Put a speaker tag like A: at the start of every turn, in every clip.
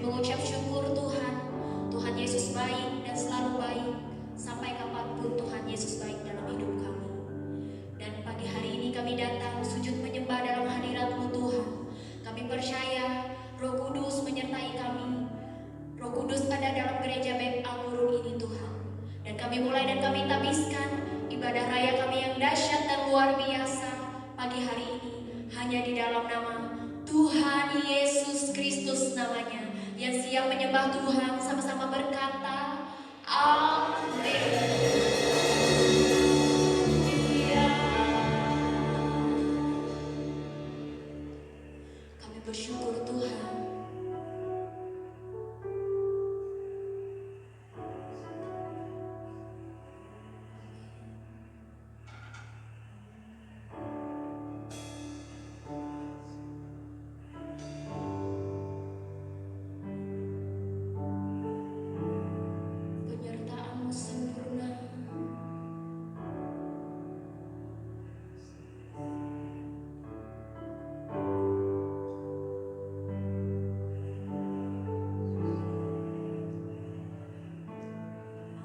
A: mengucap syukur Tuhan. Tuhan Yesus baik dan selalu baik. Sampai kapanpun Tuhan Yesus baik dalam hidup kami. Dan pagi hari ini kami datang sujud menyembah dalam hadirat-Mu Tuhan. Kami percaya Roh Kudus menyertai kami. Roh Kudus ada dalam gereja BEM Amurung ini Tuhan. Dan kami mulai dan kami tabiskan ibadah raya kami yang dahsyat dan luar biasa pagi hari ini hanya di dalam nama Tuhan Yesus Kristus namanya, yang siap menyembah Tuhan sama-sama berkata amin. Ya. Kami bersyukur Tuhan. Penyertaan-Mu sempurna.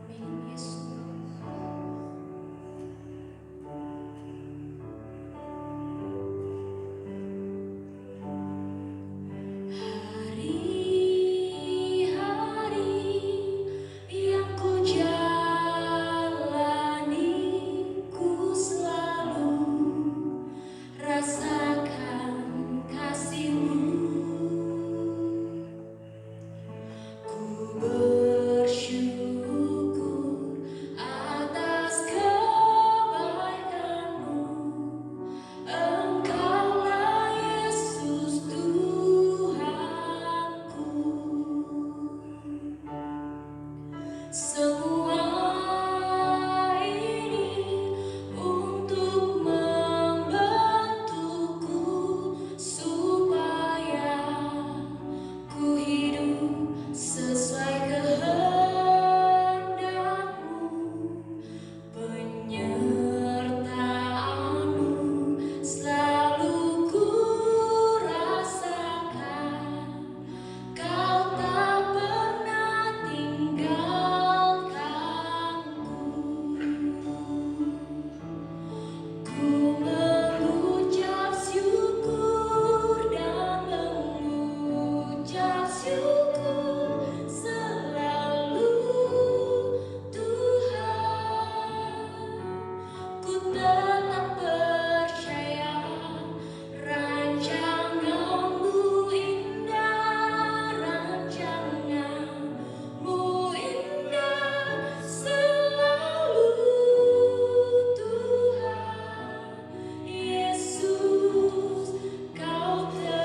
A: Amin Yesus. Hari-hari yang ku jalani, ku selalu rasakan kasih-Mu. Ku bersyukur atas kebaikan-Mu. Engkaulah Yesus Tuhanku. Semua ini untuk membentukku supaya ku hidup sesuai kehendak-Mu. Penyertaan-Mu selalu ku rasakan. Kau tak pernah tinggalkanku. Ku mengucap syukur dan mengucap syukur selalu Tuhan. Ku tetap percaya rancangan-Mu indah, rancangan-Mu indah selalu Tuhan. Yesus, Kau terindah.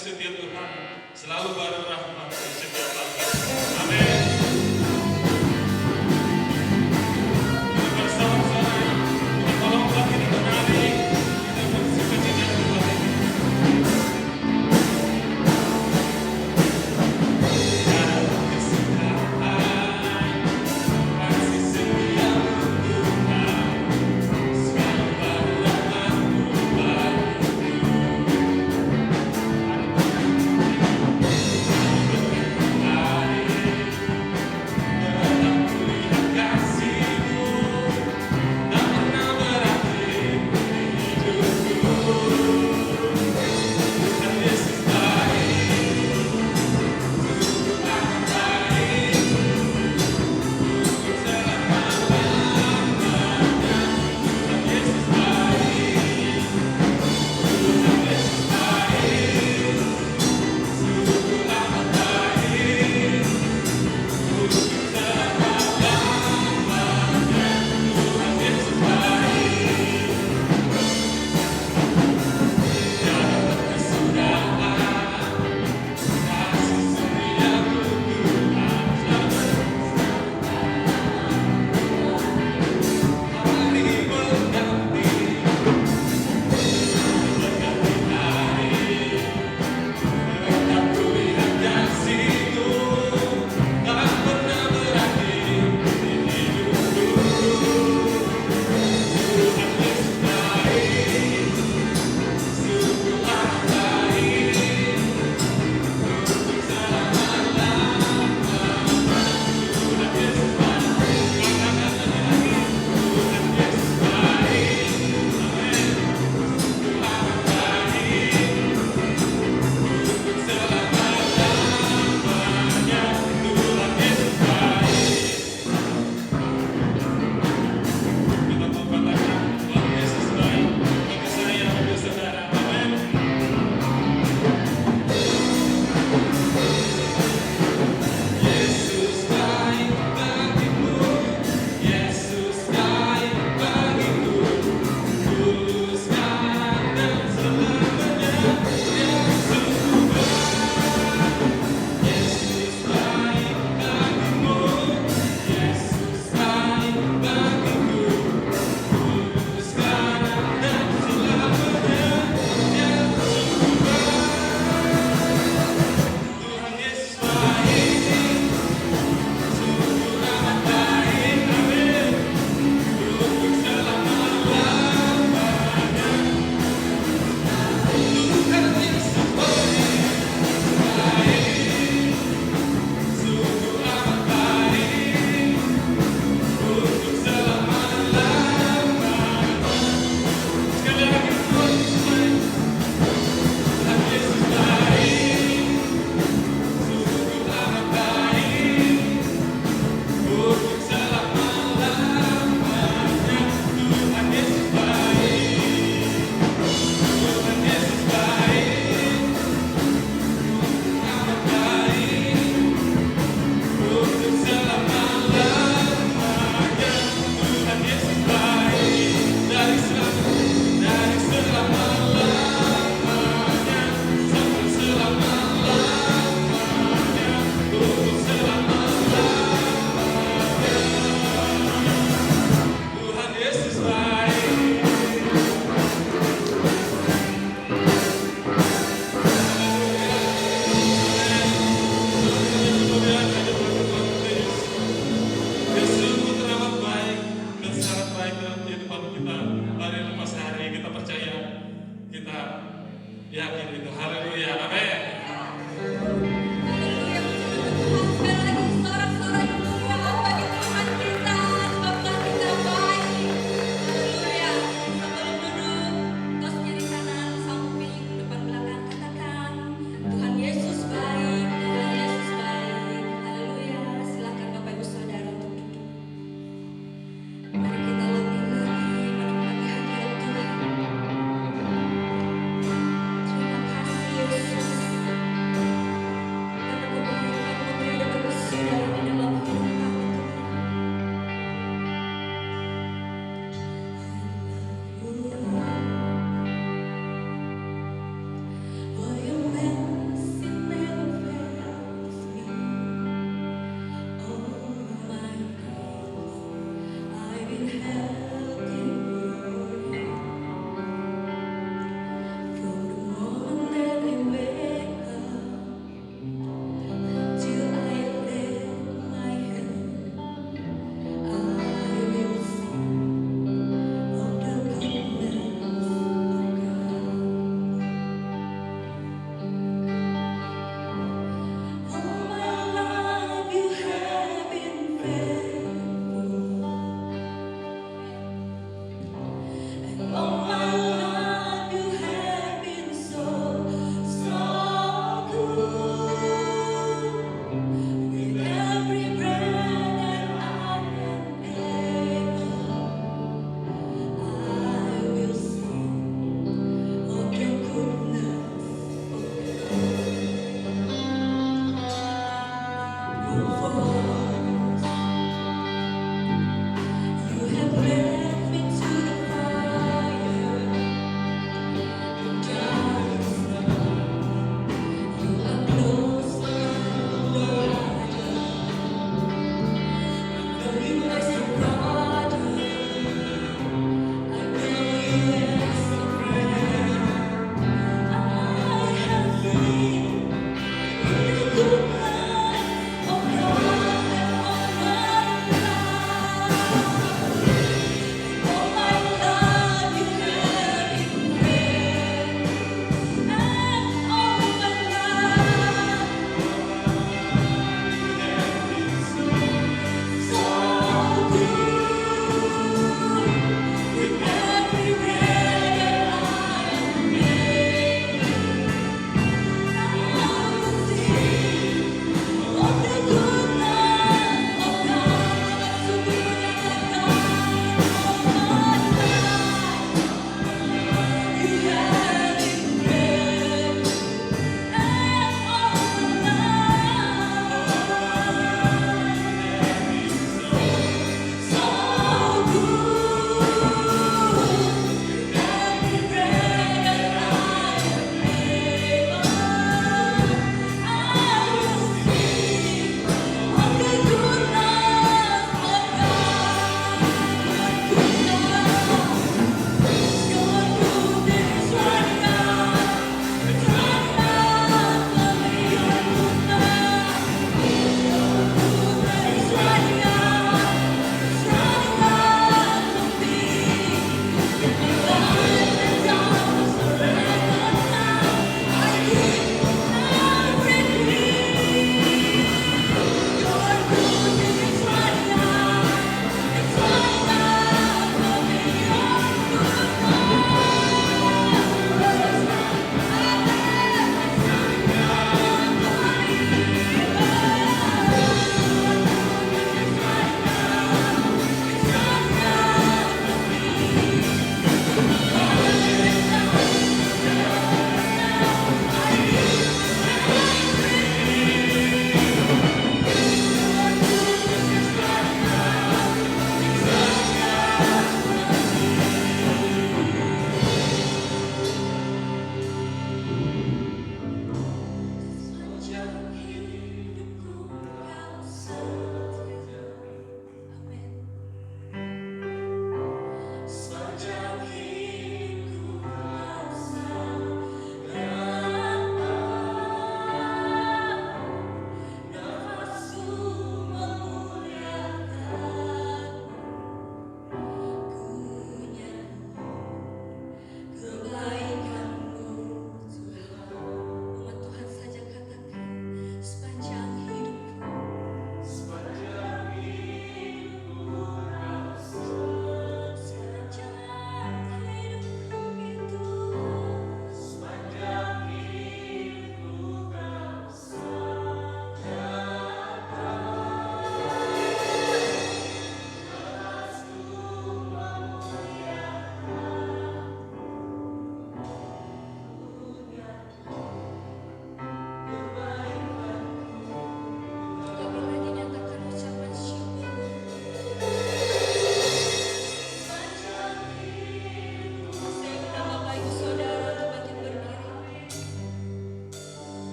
B: setia Tuhan selalu baru rahmat di setiap pagi. Amin. Kita bersama-sama, tolong bagi dikenali, kita bersukacita kembali. Dalam kesukaan, kasih setiamu Tuhan, selalu rahmat-Mu bagiku.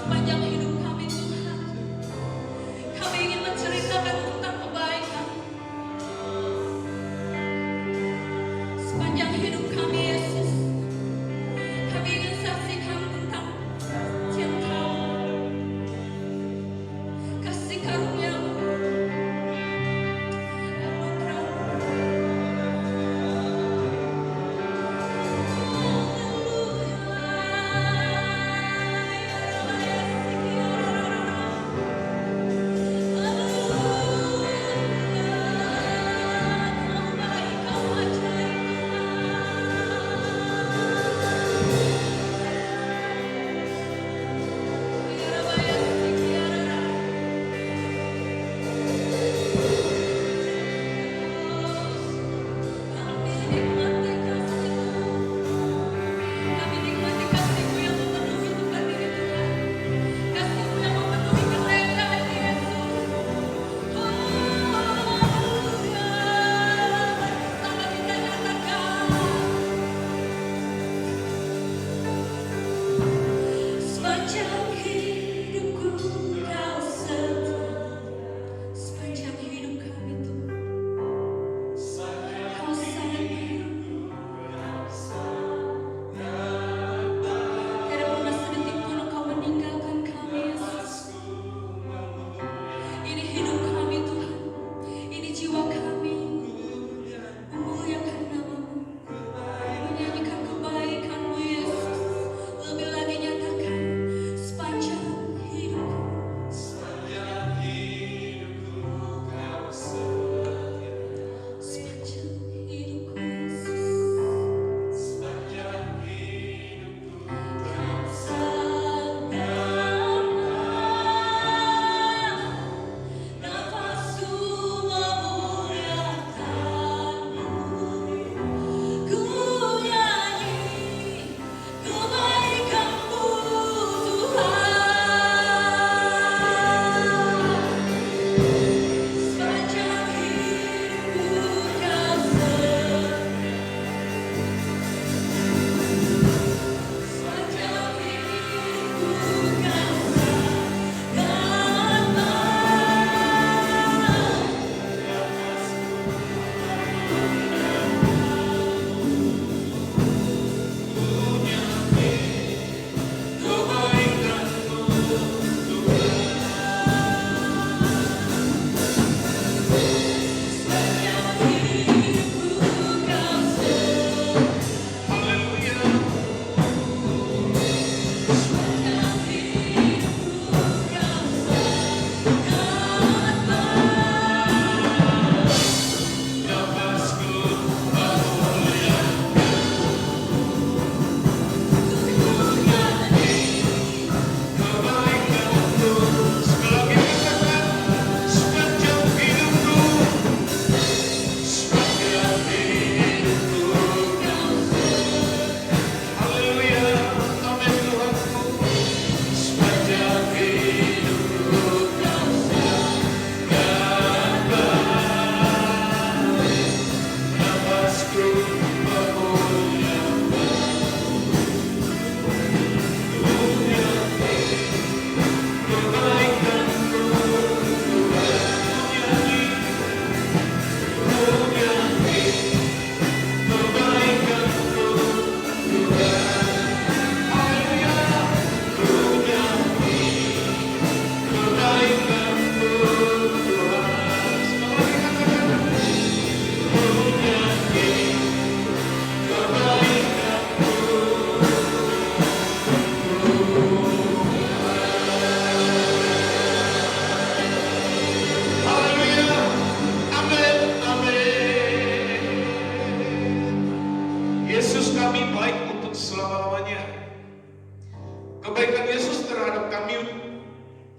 A: sepanjang hidup kami Tuhan. Kami ingin menceritakan tentang kebaikan. Sepanjang hidup kami Yesus, kami ingin saksikan tentang cinta-Mu, kasih karunia-Mu,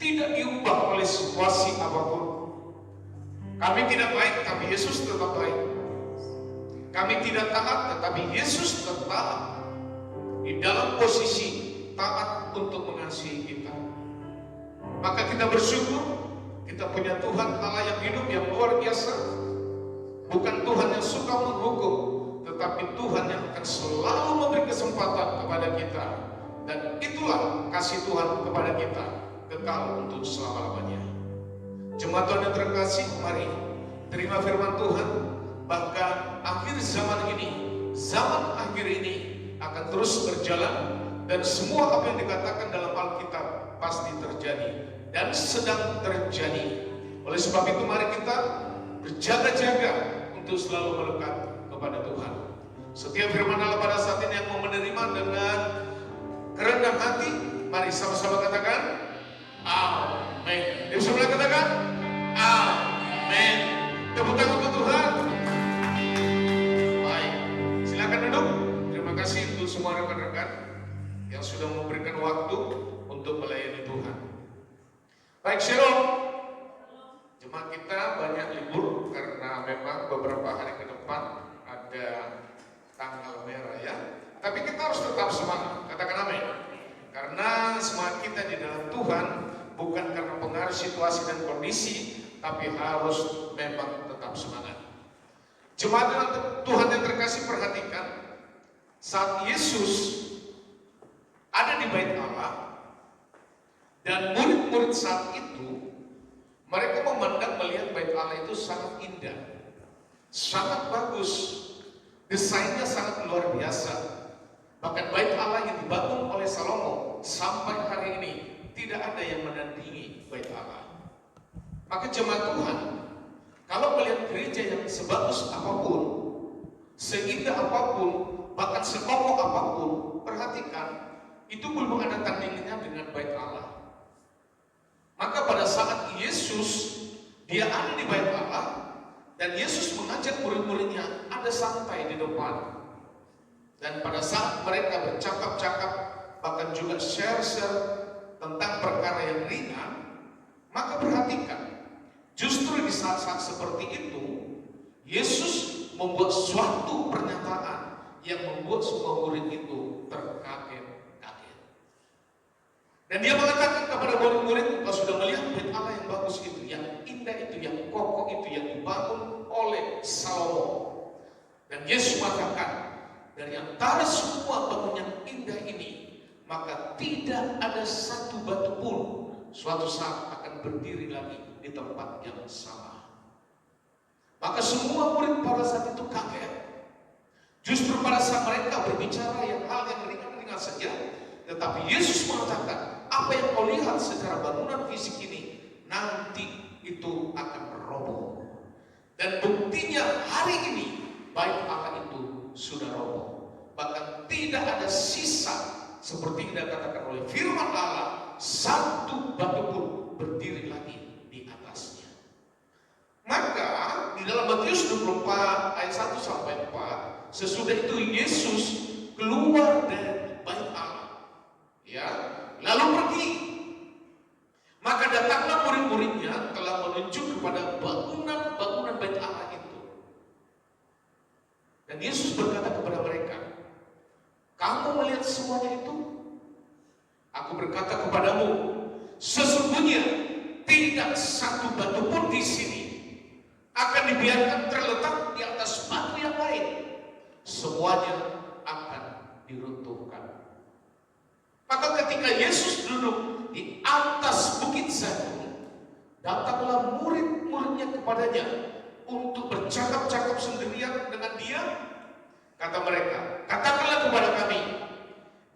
C: tidak diubah oleh situasi apapun. Kami tidak baik, tapi Yesus tetap baik. Kami tidak taat, tetapi Yesus tetap di dalam posisi taat untuk mengasihi kita. Maka kita bersyukur, kita punya Tuhan Allah yang hidup, yang luar biasa. Bukan Tuhan yang suka menghukum, tetapi Tuhan yang akan selalu memberi kesempatan kepada kita Dan itulah kasih Tuhan kepada kita, kekal untuk selama-lamanya. Jemaat Tuhan yang terkasih, mari terima firman Tuhan. Bahkan akhir zaman ini akan terus berjalan, dan semua apa yang dikatakan dalam Alkitab pasti terjadi dan sedang terjadi. Oleh sebab itu mari kita berjaga-jaga untuk selalu melekat kepada Tuhan. Setiap firman Allah pada saat ini yang mau menerima dengan kerendahan hati, mari sama-sama katakan amin. Di sebelah katakan amin. Tepuk tangan untuk Tuhan. Baik, silakan duduk. Terima kasih untuk semua rekan-rekan yang sudah memberikan waktu untuk melayani Tuhan. Baik, shalom. Jemaat kita banyak libur karena memang beberapa hari ke depan ada tanggal merah ya. Tapi kita harus tetap semangat. Katakan amin. Karena semangat kita di dalam Tuhan bukan karena pengaruh situasi dan kondisi, tapi harus memang tetap semangat. Jemaat Tuhan yang terkasih, perhatikan, saat Yesus ada di bait Allah dan murid-murid saat itu, mereka memandang melihat bait Allah itu sangat indah, sangat bagus, desainnya sangat luar biasa. Bahkan bait Allah yang dibangun oleh Salomo sampai hari ini tidak ada yang menandingi bait Allah. Maka jemaat Tuhan, kalau melihat gereja yang sebagus apapun, seindah apapun, bahkan sekokoh apapun, perhatikan, itu belum ada tandingannya dengan bait Allah. Maka pada saat Yesus dia ada di bait Allah dan Yesus mengajak murid-muridnya ada santai di depan. Dan pada saat mereka bercakap-cakap, bahkan juga share-share tentang perkara yang ringan, maka perhatikan, justru di saat-saat seperti itu, Yesus membuat suatu pernyataan yang membuat semua murid itu terkaget-kaget. Dan dia mengatakan kepada murid-murid, kalau sudah melihat bait Allah yang bagus itu, yang indah itu, yang kokoh itu, yang dibangun oleh Salomo. Dan Yesus mengatakan, dari antara semua bangunan yang indah ini, maka tidak ada satu batu pun suatu saat akan berdiri lagi di tempat yang sama. Maka semua murid pada saat itu kaget. Justru pada saat mereka berbicara hal yang ringan-ringan saja, tetapi Yesus mengatakan, apa yang kau lihat secara bangunan fisik ini nanti itu akan roboh. Dan buktinya hari ini bait Allah itu sudah roboh. Bahkan tidak ada sisa seperti yang dikatakan oleh firman Allah, satu batu pun berdiri lagi di atasnya. Maka di dalam Matius 24 ayat 1 sampai 4, sesudah itu Yesus keluar dari bait Allah, ya, lalu pergi. Maka datanglah murid-muridnya telah menunjuk kepada bangunan bait Allah itu. Dan Yesus berkata kepada mereka, kamu melihat semuanya itu? Aku berkata kepadamu, sesungguhnya tidak satu batu pun di sini akan dibiarkan terletak di atas batu yang lain. Semuanya akan diruntuhkan. Maka ketika Yesus duduk di atas bukit Zaitun, datanglah murid-muridnya kepadanya untuk bercakap-cakap sendirian dengan dia. Kata mereka, katakanlah kepada kami,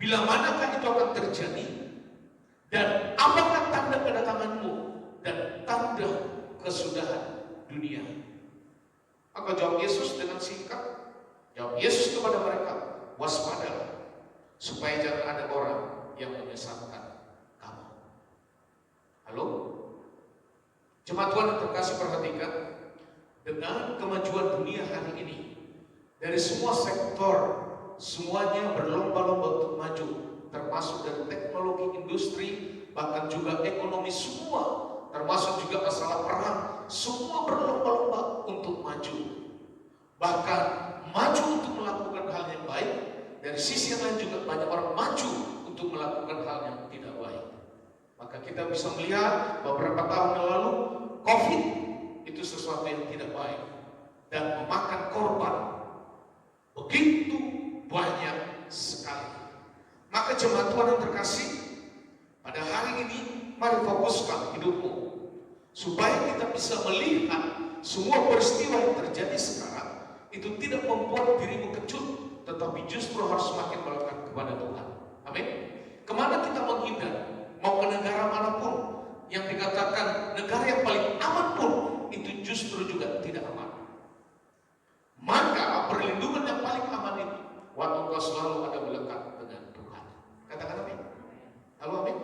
C: bila manakah itu akan terjadi? Dan apakah tanda kedatanganmu dan tanda kesudahan dunia? Maka jawab Yesus dengan singkat. Jawab Yesus kepada mereka, waspadalah, supaya jangan ada orang yang menyesatkan kamu. Halo? Jemaat Tuhan yang terkasih, perhatikan, dengan kemajuan dunia hari ini, dari semua sektor, semuanya berlomba-lomba untuk maju, termasuk dari teknologi industri, bahkan juga ekonomi semua, termasuk juga masalah perang, semua berlomba-lomba untuk maju. Bahkan maju untuk melakukan hal yang baik, dari sisi yang lain juga banyak orang maju untuk melakukan hal yang tidak baik. Maka kita bisa melihat beberapa tahun yang lalu, COVID itu sesuatu yang tidak baik dan memakan korban begitu banyak sekali. Maka Maka jemaat Tuhan yang terkasih, pada hari ini mari fokuskan hidupmu supaya kita bisa melihat semua peristiwa yang terjadi sekarang itu tidak membuat dirimu kecut, tetapi justru harus semakin melekat kepada Tuhan. Amin. Kemana kita menghindar? Mau ke negara manapun yang dikatakan negara yang paling aman pun itu justru juga tidak aman. Maka perlindungan yang paling aman itu waktu kau selalu ada melekat dengan Tuhan. Katakan amin. Halo, amin.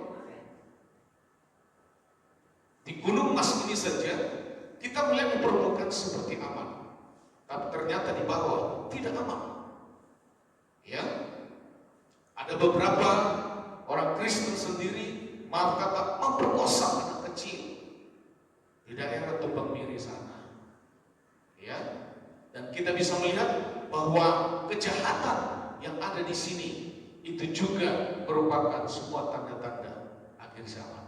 C: Di Gunung Mas ini saja kita melihat di permukaan seperti aman, tapi ternyata di bawah tidak aman. Ya, ada beberapa orang Kristen sendiri, maaf kata, memperkosa anak kecil di daerah Tumpang Miri sana. Ya, dan kita bisa melihat bahwa kejahatan yang ada di sini itu juga merupakan sebuah tanda-tanda akhir zaman.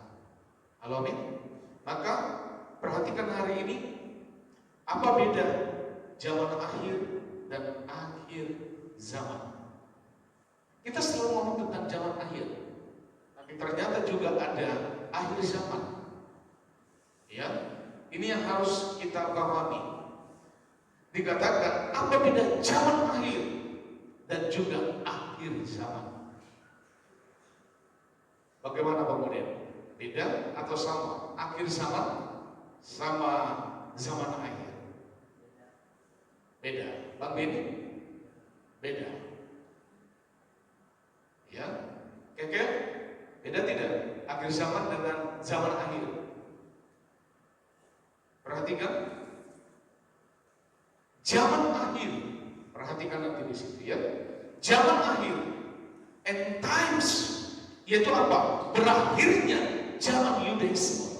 C: Halo, amin. Maka perhatikan hari ini, apa beda zaman akhir dan akhir zaman? Kita selalu ngomong tentang zaman akhir, tapi ternyata juga ada akhir zaman. Ya, ini yang harus kita pahami. Dikatakan apa beda zaman akhir dan juga akhir zaman? Bagaimana Bang Model? Beda atau sama? Akhir zaman sama zaman akhir? Beda. Bang Beni? Beda. Ya, Keke? Beda tidak? Akhir zaman dengan zaman akhir. Perhatikan. Zaman akhir. Perhatikan nanti di situ ya. Zaman akhir. End times. Yaitu apa? Berakhirnya zaman Yudaisme.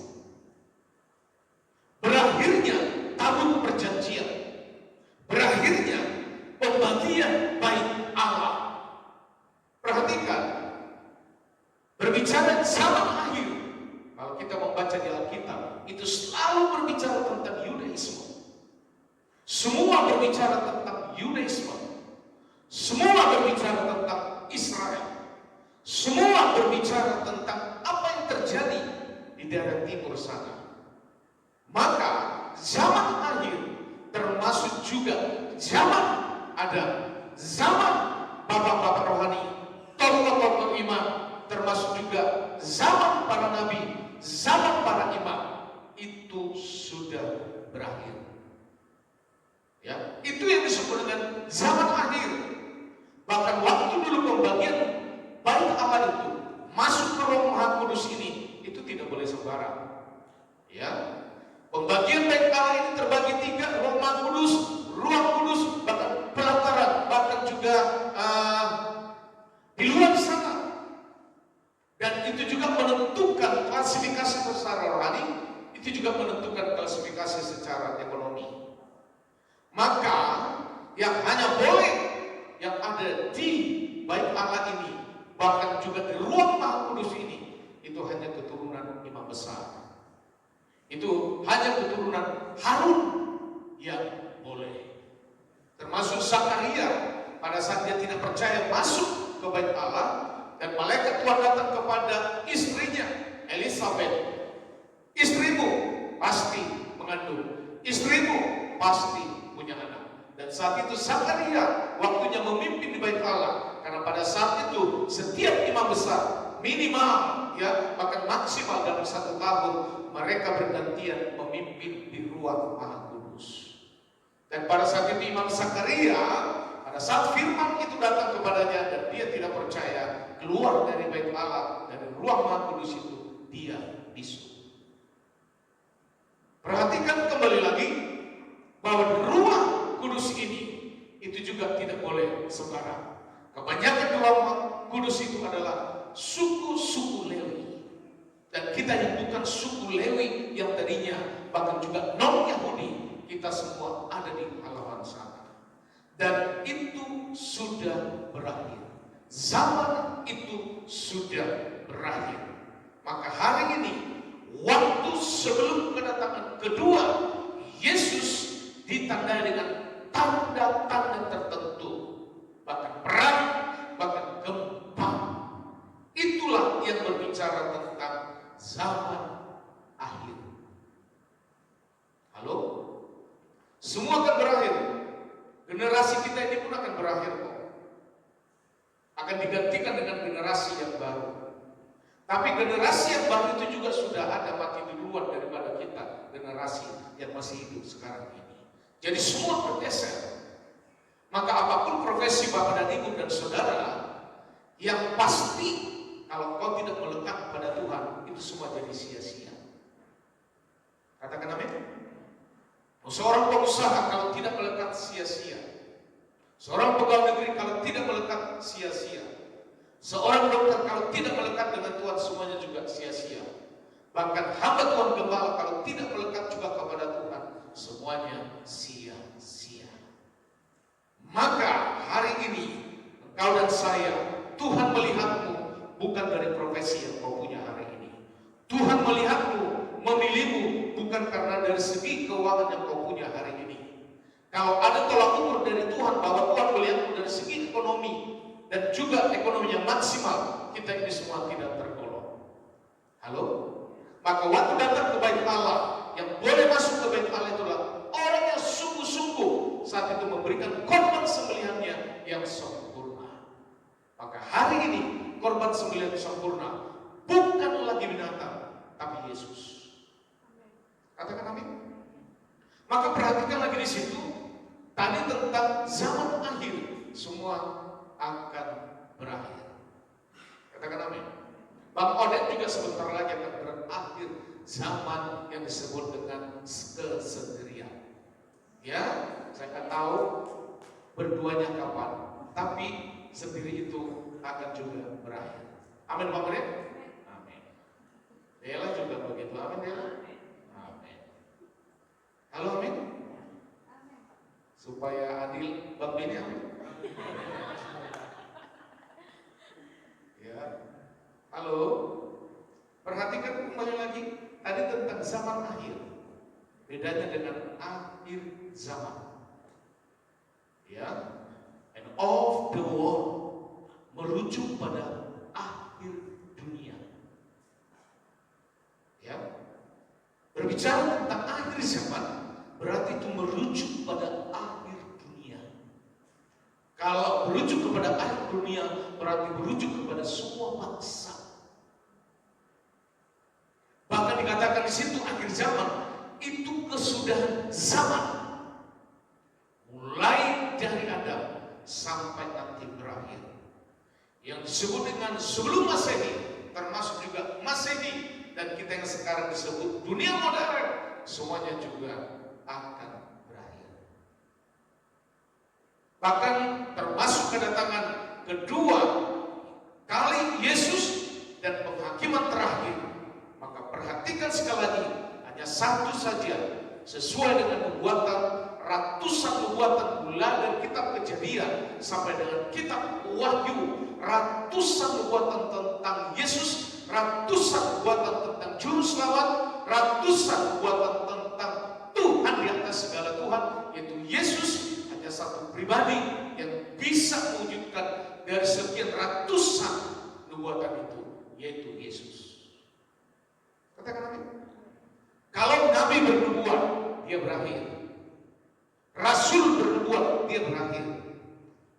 C: Berakhirnya tabut perjanjian. Berakhirnya pembagian bait Allah. Perhatikan, berbicara zaman akhir, kalau kita membaca di Alkitab, itu selalu berbicara tentang Yudaisme. Semua berbicara tentang Yudaisme. Semua berbicara tentang Israel. Semua berbicara tentang apa yang terjadi di daerah timur sana. Maka zaman akhir termasuk juga zaman ada zaman bapak-bapak rohani, tokoh-tokoh iman, termasuk juga zaman para nabi, zaman para imam, itu sudah berakhir. Ya, itu yang disebut dengan zaman akhir. Bahkan waktu dulu pembagian bait Allah itu masuk ke Roh Maha Kudus ini, itu tidak boleh sembarang. Ya, pembagian bait Allah ini terbagi 3, Roh Maha Kudus, Ruang Kudus, bahkan pelataran, bahkan juga di luar sana. Dan itu juga menentukan klasifikasi secara rohani, itu juga menentukan klasifikasi secara ekonomi. Maka yang hanya boleh yang ada di bait Allah ini, bahkan juga di ruang Maha Kudus ini, itu hanya keturunan imam besar. Itu hanya keturunan Harun yang boleh. Termasuk Zakaria pada saat dia tidak percaya masuk ke bait Allah, dan malaikat Tuhan datang kepada istrinya Elisabeth. Istrimu pasti mengandung, istrimu pasti punya anak. Dan saat itu Zakaria waktunya memimpin di bait Allah, karena pada saat itu setiap imam besar minimal ya bahkan maksimal dalam 1 tahun mereka bergantian memimpin di ruang Maha Kudus. Dan pada saat itu Imam Zakaria, pada saat firman itu datang kepadanya dan dia tidak percaya, keluar dari bait Allah, dari ruang Maha Kudus itu dia bisu. Perhatikan kembali lagi bahwa di ruang kudus ini itu juga tidak boleh sembarang. Kebanyakan di ruang kudus itu adalah suku-suku Lewi. Dan kita yang bukan suku Lewi yang tadinya bahkan juga non-Yahudi, kita semua ada di halaman sana. Dan itu sudah berakhir. Zaman itu sudah berakhir. Maka hari ini, waktu sebelum kedatangan kedua Yesus ditandai dengan tanda-tanda tertentu, bahkan perang, bahkan gempa. Generasi kita ini pun akan berakhir kok. Akan digantikan dengan generasi yang baru. Tapi generasi yang baru itu juga sudah ada mati duluan daripada kita, generasi yang masih hidup sekarang ini. Jadi semua bergeser. Maka apapun profesi Bapak dan Ibu dan Saudara, yang pasti kalau kau tidak melekat pada Tuhan, itu semua jadi sia-sia. Katakan amin. Seorang pengusaha kalau tidak melekat sia-sia. Seorang pegawai negeri kalau tidak melekat sia-sia. Seorang dokter kalau tidak melekat dengan Tuhan, semuanya juga sia-sia. Bahkan hamba Tuhan gembala kalau tidak melekat juga kepada Tuhan, semuanya sia-sia. Maka hari ini engkau dan saya, Tuhan melihatmu bukan dari profesi yang kau punya hari ini. Tuhan melihatmu, memilihmu bukan karena dari segi keuangan yang kau punya hari ini. Kalau ada tolak ukur dari Tuhan bahwa Tuhan melihatmu dari segi ekonomi dan juga ekonomi yang maksimal, kita ini semua tidak tergolong. Halo? Maka waktu datang ke bait Allah, yang boleh masuk ke bait Allah itulah orang yang sungguh-sungguh saat itu memberikan korban sembelihannya yang sempurna. Maka hari ini korban sembelihan sempurna bukan lagi binatang, tapi Yesus. Katakan amin. Maka perhatikan lagi di situ. Tadi tentang zaman akhir, semua akan berakhir. Katakan amin. Bang Odet juga sebentar lagi akan berakhir zaman yang disebut dengan kesendirian. Ya, saya nggak tahu berduanya kapan, tapi sendiri itu akan juga berakhir. Amin, Bang Odet. Amin. Dela juga begitu. Amin, Dela. Amin. Halo, amin. Supaya adil, Bang Bini, amin. Ya. Halo. Perhatikan kembali lagi tadi tentang zaman akhir. Bedanya dengan akhir zaman. Ya. And of the world merujuk pada akhir dunia. Ya. Berbicara tentang akhir zaman berarti itu merujuk pada akhir dunia. Kalau merujuk kepada akhir dunia berarti merujuk kepada semua bangsa. Bahkan dikatakan di situ akhir zaman itu kesudahan zaman. Mulai dari Adam sampai nanti berakhir. Yang disebut dengan sebelum Masehi, termasuk juga Masehi, dan kita yang sekarang disebut dunia modern, semuanya juga akan berakhir. Bahkan termasuk kedatangan kedua kali Yesus dan penghakiman terakhir. Maka perhatikan sekali lagi, hanya satu saja sesuai dengan nubuatan, ratusan nubuatan mulai dari kitab Kejadian sampai dengan kitab Wahyu, ratusan nubuatan tentang Yesus, ratusan nubuatan tentang juru selamat, ratusan nubuatan tentang Tuhan di atas segala Tuhan, yaitu Yesus. Hanya satu pribadi yang bisa mewujudkan dari sekian ratusan nubuatan itu, yaitu Yesus. Katakan amin. Kalau Nabi bernubuat, dia berakhir. Rasul bernubuat, dia berakhir.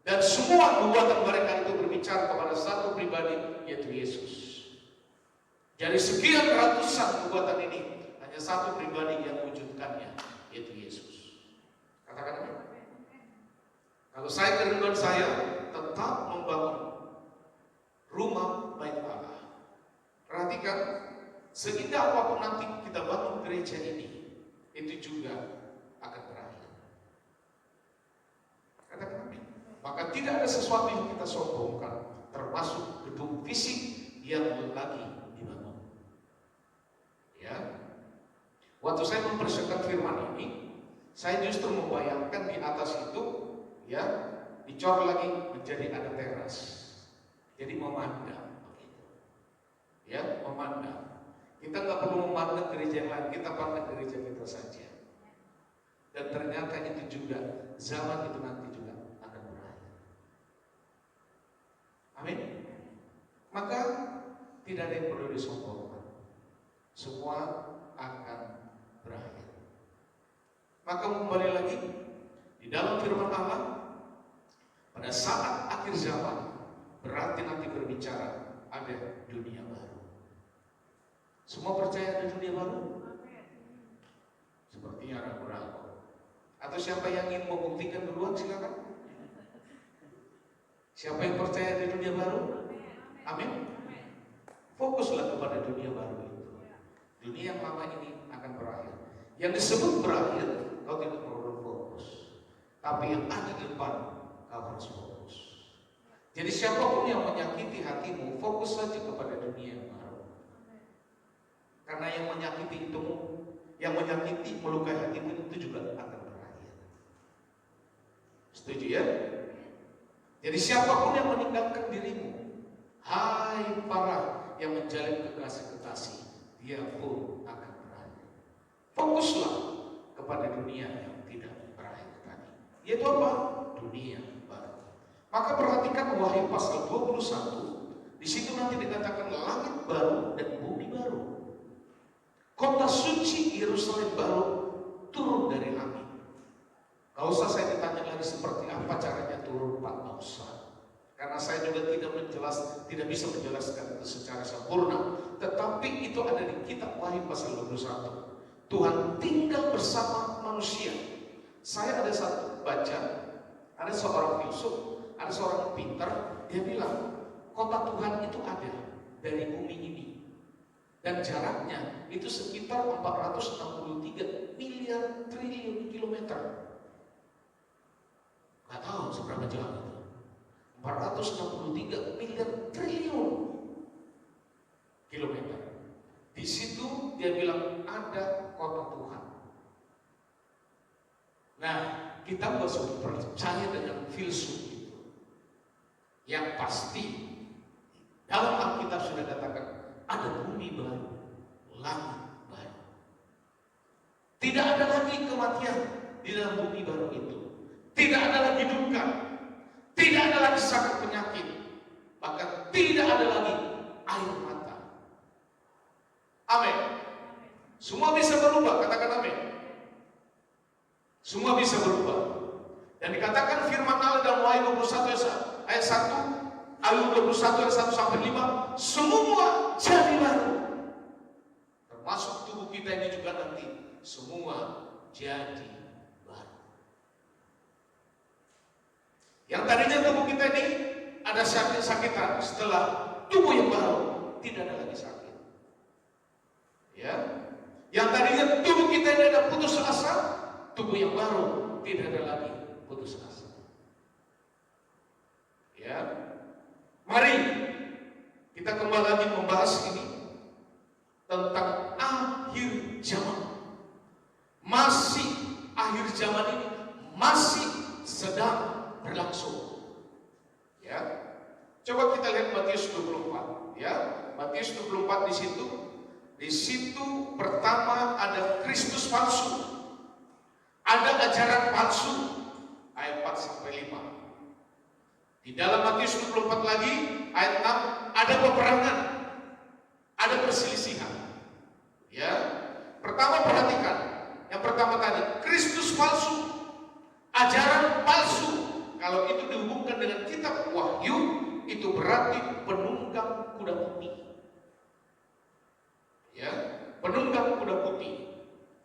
C: Dan semua nubuatan mereka itu berbicara kepada satu pribadi, yaitu Yesus. Dari sekian ratusan nubuatan ini, hanya satu pribadi yang mewujudkannya, yaitu Yesus. Katakan amin. Kalau saya kerinduan saya tetap membangun rumah bait Allah. Perhatikan, seindah apapun nanti kita bangun gereja ini, itu juga akan berakhir. Katakan amin. Maka tidak ada sesuatu yang kita sombongkan, termasuk gedung fisik yang lagi dibangun. Ya. Waktu saya mempersiapkan firman ini, saya justru membayangkan di atas itu, ya, dicor lagi menjadi ada teras. Jadi memandang, begitu. Ya, memandang. Kita nggak perlu memandang gereja yang lain, kita pandang gereja kita saja. Dan ternyata itu juga zaman itu nanti juga akan berakhir. Amin. Maka tidak ada yang perlu disombongkan. Semua akan berakhir. Maka kembali lagi Di dalam firman Allah, pada saat akhir zaman, berarti nanti berbicara ada dunia baru. Semua percaya ada dunia baru? Sepertinya ragu-ragu. Atau siapa yang ingin membuktikan duluan, silakan. Siapa yang percaya ada dunia baru? Amin. Fokuslah kepada dunia baru itu. Dunia yang lama ini akan berakhir. Yang disebut berakhir, kau tidak perlu fokus. Tapi yang ada di depan, kau harus fokus. Jadi siapapun yang menyakiti hatimu, fokus saja kepada dunia yang baru. Karena yang menyakiti itu, yang menyakiti, melukai hatimu itu juga akan berakhir. Setuju ya? Jadi siapapun yang meninggalkan dirimu, hai para yang menjalin kekasih-kekasih, dia pun akan berakhir. Fokuslah kepada dunia yang tidak berakhir tadi. Yaitu apa? Dunia baru. Maka perhatikan Wahyu pasal 21. Di situ nanti dikatakan langit baru dan bumi baru. Kota suci Yerusalem baru turun dari langit. Gak usah saya ditanya lagi seperti apa caranya turun, Pak, gak usah. Karena saya juga tidak bisa menjelaskan itu secara sempurna. Tetapi itu ada di kitab Wahyu pasal 21. Tuhan tinggal bersama manusia. Saya ada satu baca, ada seorang filsuf, ada seorang pintar, dia bilang kota Tuhan itu ada dari bumi ini. Dan jaraknya itu sekitar 463 miliar triliun kilometer. Gak tahu seberapa jauh itu. 463 miliar triliun kilometer. Di situ dia bilang ada kota Tuhan. Nah, kita gak usah percaya dengan filsuf itu. Yang pasti dalam Alkitab sudah katakan ada bumi baru, langit baru. Tidak ada lagi kematian di dalam bumi baru itu. Tidak ada lagi duka, tidak ada lagi sakit penyakit, bahkan tidak ada lagi air mata. Amin. Semua bisa berubah, katakan amin. Semua bisa berubah. Dan dikatakan firman Allah dalam Wahyu 21 ayat 1, Wahyu 21 ayat 1 sampai 5, semua jadi baru. Termasuk tubuh kita ini juga nanti semua jadi baru. Yang tadinya tubuh kita ini ada sakit-sakitan, setelah tubuh yang baru tidak ada lagi sakit. Ya, yang tadinya tubuh kita ini ada putus asa, tubuh yang baru tidak ada lagi putus asa. Ya, mari kita kembali lagi membahas ini tentang akhir zaman. Masih akhir zaman ini masih sedang berlangsung. Ya. Coba kita lihat Matius 24, ya. Matius 24 di situ pertama ada Kristus palsu. Ada ajaran palsu. Ayat 4 sampai 5. Di dalam Matius 24 lagi ayat 6 ada peperangan. Ada perselisihan. Ya. Pertama perhatikan. Yang pertama tadi Kristus palsu. Ajaran palsu. Kalau itu dihubungkan dengan kitab Wahyu, itu berarti penunggang kuda putih. Ya, penunggang kuda putih.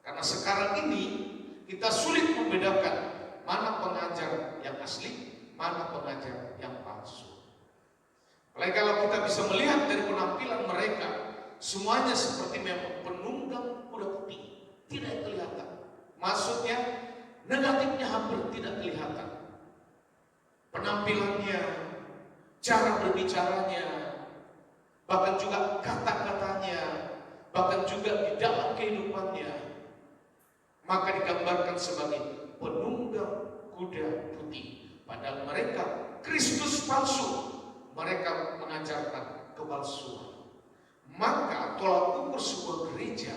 C: Karena sekarang ini kita sulit membedakan mana pengajar yang asli, mana pengajar yang palsu. Apalagi kalau kita bisa melihat dari penampilan mereka, semuanya seperti memang penunggang kuda putih. Tidak kelihatan. Maksudnya negatifnya hampir tidak kelihatan. Penampilannya, cara berbicaranya, bahkan juga kata-katanya, bahkan juga di dalam kehidupannya, maka digambarkan sebagai penunggang kuda putih. Padahal mereka Kristus palsu, mereka mengajarkan kepalsuan. Maka tolak ukur sebuah gereja,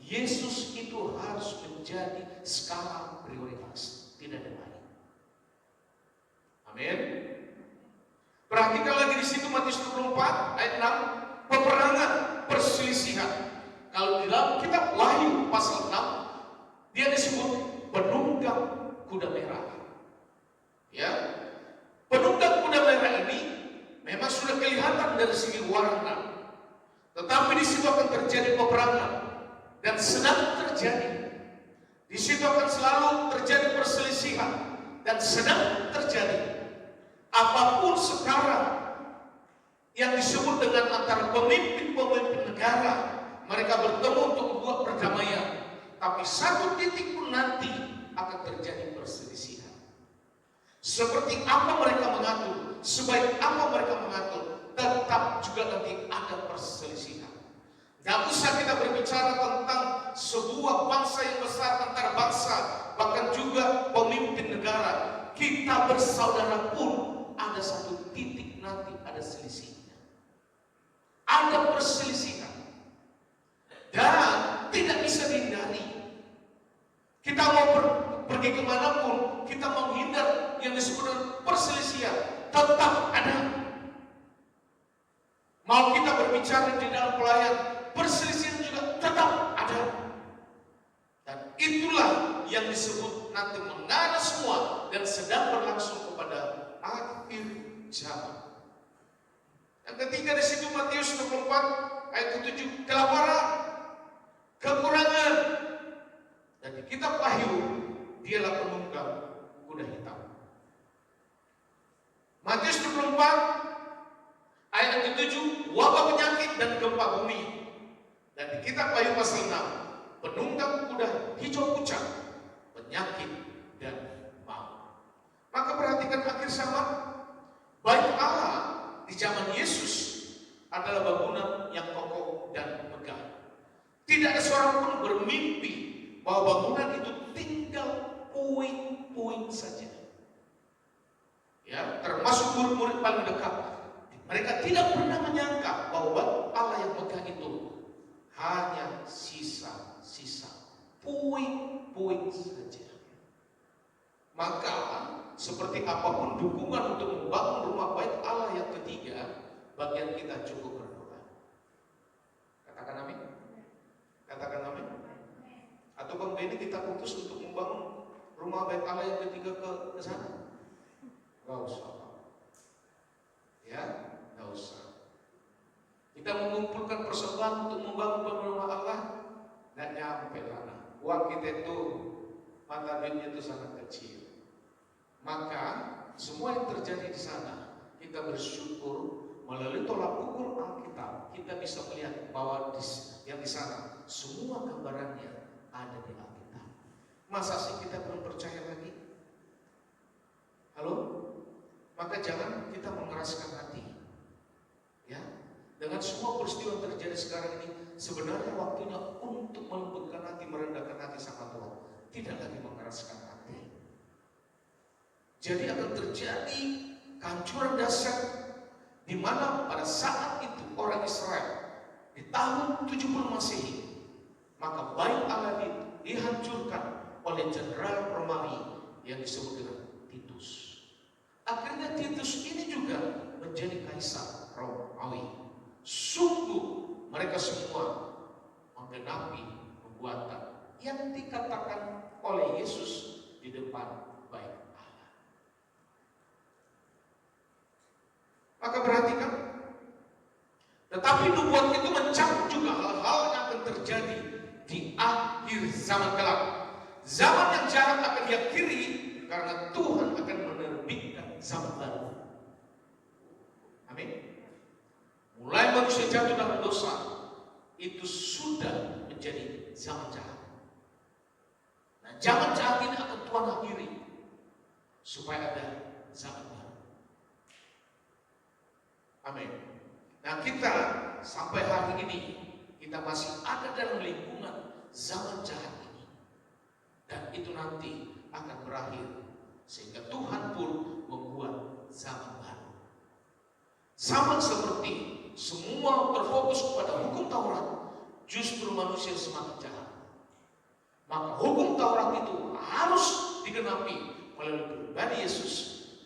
C: Yesus itu harus menjadi skala prioritas, tidak ada lain. Amin. Perhatikan lagi di situ Matius 24 ayat 6, peperangan, perselisihan. Kalau di dalam kitab Wahyu pasal 6 dia disebut penunggang kuda merah. Ya, penunggang kuda merah ini memang sudah kelihatan dari segi warna, tetapi di situ akan terjadi peperangan dan sedang terjadi. Di situ akan selalu terjadi perselisihan dan sedang terjadi. Apapun sekarang yang disebut dengan antara pemimpin-pemimpin negara, mereka bertemu untuk membuat perdamaian, tapi satu titik pun nanti akan terjadi perselisihan. Seperti apa mereka mengatur, sebaik apa mereka mengatur, tetap juga nanti ada perselisihan. Tidak usah kita berbicara tentang sebuah bangsa yang besar antara bangsa, bahkan juga pemimpin negara. Kita bersaudara pun ada satu titik nanti ada selisihnya. Ada perselisihan. Dan tidak bisa dihindari. Kita mau pergi kemanapun, kita menghindar yang disebut dengan perselisihan. Tetap ada. Mau kita berbicara di dalam pelayan, perselisihan juga tetap ada. Dan itulah yang disebut nanti mengarah semua dan sedang berlangsung kepada akhir zaman. Yang ketiga di situ Matius 24 ayat 7, kelaparan, kekurangan. Dan di kitab Wahyu dialah penunggang kuda hitam. Matius 24 ayat 7, wabah penyakit dan gempa bumi. Dan di kitab Wahyu pasal 6, penunggang kuda hijau pucat, penyakit dan maut. Maka perhatikan akhir zaman, bait Allah di zaman Yesus adalah bangunan yang kokoh dan megah. Tidak ada seorang pun bermimpi bahwa bangunan itu tinggal puing-puing saja. Ya, termasuk murid-murid paling dekat. Mereka tidak pernah menyangka bahwa Allah yang megah itu hanya sisa-sisa puing-puing saja. Maka seperti apapun dukungan untuk membangun rumah bait Allah yang ketiga, bagian kita cukup berdoa. Katakan amin. Katakan amin. Atau Bang Benny kita putus untuk membangun rumah bait Allah yang ketiga ke sana? Gak usah. Ya, gak usah. Kita mengumpulkan persembahan untuk membangun rumah Allah, gak nyampe lah. Uang kita itu mata duitnya itu sangat kecil. Maka semua yang terjadi di sana kita bersyukur melalui tolak ukur Alkitab kita bisa melihat bahwa yang di sana semua gambarannya ada di Alkitab. Masa sih kita belum percaya lagi? Halo? Maka jangan kita mengeraskan hati. Ya, dengan semua peristiwa yang terjadi sekarang ini sebenarnya waktunya untuk melembutkan hati, merendahkan hati sama Tuhan. Tidak lagi mengeraskan hati. Jadi akan terjadi kehancuran dahsyat di mana pada saat itu orang Israel di tahun 70 Masehi, maka bait Allah dihancurkan oleh jenderal Romawi yang disebut dengan Titus. Akhirnya Titus ini juga menjadi kaisar Romawi. Sungguh mereka semua menggenapi perbuatan yang dikatakan oleh Yesus di depan bait Allah. Maka perhatikan, tetapi nubuat itu mencakup juga hal-hal yang akan terjadi di akhir zaman kelak. Zaman yang jahat akan diakhiri karena Tuhan akan menerbitkan zaman baru. Amin. Mulai manusia jatuh dalam dosa, itu sudah menjadi zaman jahat. Nah, zaman jahat ini akan Tuhan akhiri supaya ada zaman baru. Amin. Nah, kita sampai hari ini kita masih ada dalam lingkungan zaman jahat ini, dan itu nanti akan berakhir sehingga Tuhan pun membuat zaman baru. Sama seperti semua terfokus kepada hukum Taurat, justru manusia semakin jahat. Maka hukum Taurat itu harus digenapi melalui pribadi Yesus.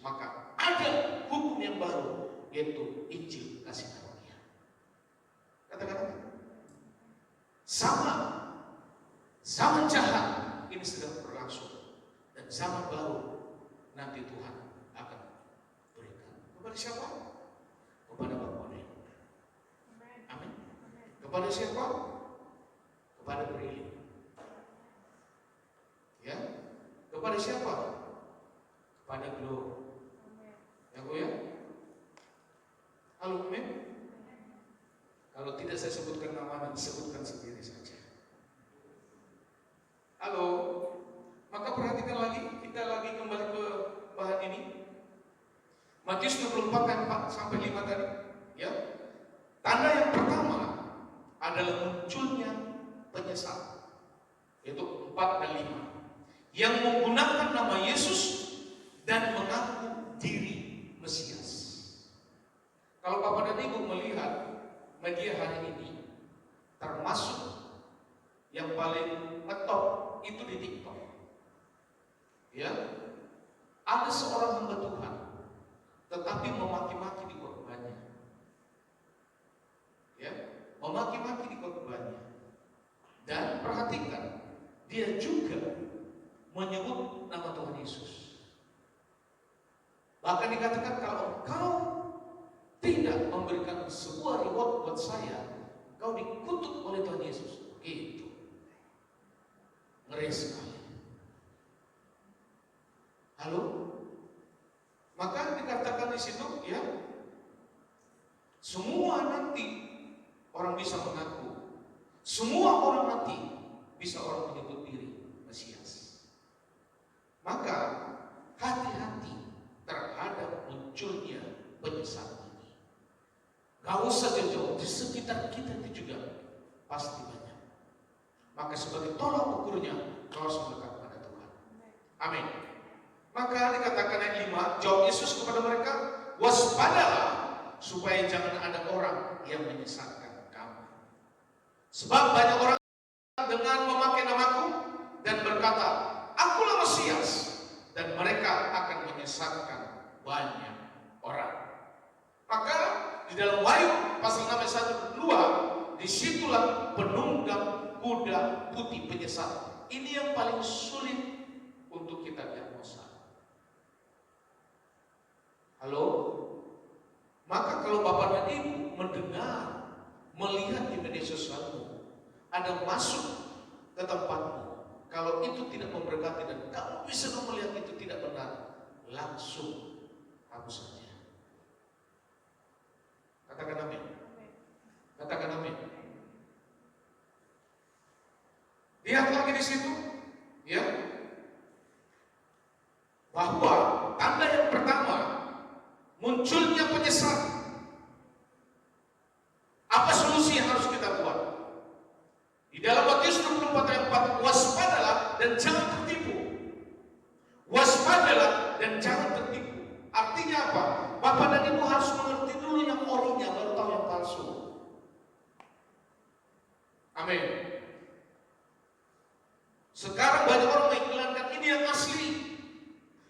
C: Maka ada hukum yang baru, yaitu Injil kasih karunia. Katakan sama zaman jahat ini sedang berlangsung. dan zaman baru nanti Tuhan akan berikan. Kepada siapa? Kepada Bapak Dek. Amin. Kepada siapa? Kepada Prilly. Ya. Kepada siapa? Kepada Glo. Ya Bu ya? Halo Amin. Kalau tidak saya sebutkan nama, sebutkan sendiri saja. Halo. Maka perhatikan lagi, kita lagi kembali ke bahan ini. Matius 24 ayat 4 sampai 5 tadi. Ya. Tanda yang pertama adalah munculnya penyesal. Yaitu 4 dan 5. Yang menggunakan nama Yesus dan mengaku diri Mesias. Kalau Bapak dan Ibu melihat media hari ini, termasuk yang paling ngetop itu di TikTok. Ya, ada seorang hamba Tuhan, tetapi memaki-maki di korbannya. Ya, memaki-maki di korbannya. Dan perhatikan, dia juga menyebut nama Tuhan Yesus. Bahkan dikatakan kalau engkau tidak memberikan sebuah reward buat saya, kau dikutuk oleh Tuhan Yesus. Gitu. Ngeri sekali. Halo? Maka dikatakan di situ, ya, semua nanti orang bisa mengaku, semua orang nanti bisa orang menyebut diri Mesias. Maka hati-hati terhadap munculnya penyesalan. Gak usah jauh-jauh, di sekitar kita itu juga pasti banyak. Maka sebagai tolak ukurnya, kau harus mendekat pada Tuhan. Amin. Maka dikatakan ayat 5, jawab Yesus kepada mereka, waspadalah supaya jangan ada orang yang menyesatkan kamu. Sebab banyak orang dengan memakai namaku dan berkata, akulah Mesias, dan mereka akan menyesatkan banyak orang. Maka di dalam Wahyu pasal 6 ayat 1 2, disitulah penunggang kuda putih penyesat. Ini yang paling sulit untuk kita diagnosa. Halo? Maka kalau Bapak dan Ibu mendengar, melihat di media sosialmu, ada masuk ke tempatmu, kalau itu tidak memberkati dan kamu bisa melihat itu tidak benar, langsung hapus saja. Katakan amin. Katakan amin. Lihat lagi di situ, ya, bahwa tanda yang pertama munculnya penyesalan. Apa solusi yang harus kita buat? Di dalam Matius 24 ayat 4, waspadalah dan jangan tertipu. Waspadalah dan jangan tertipu. Artinya apa? Bapak dan Ibu harus mengerti dulu yang orinya, baru tahu yang palsu. Amin. Sekarang banyak orang mengiklankan ini yang asli.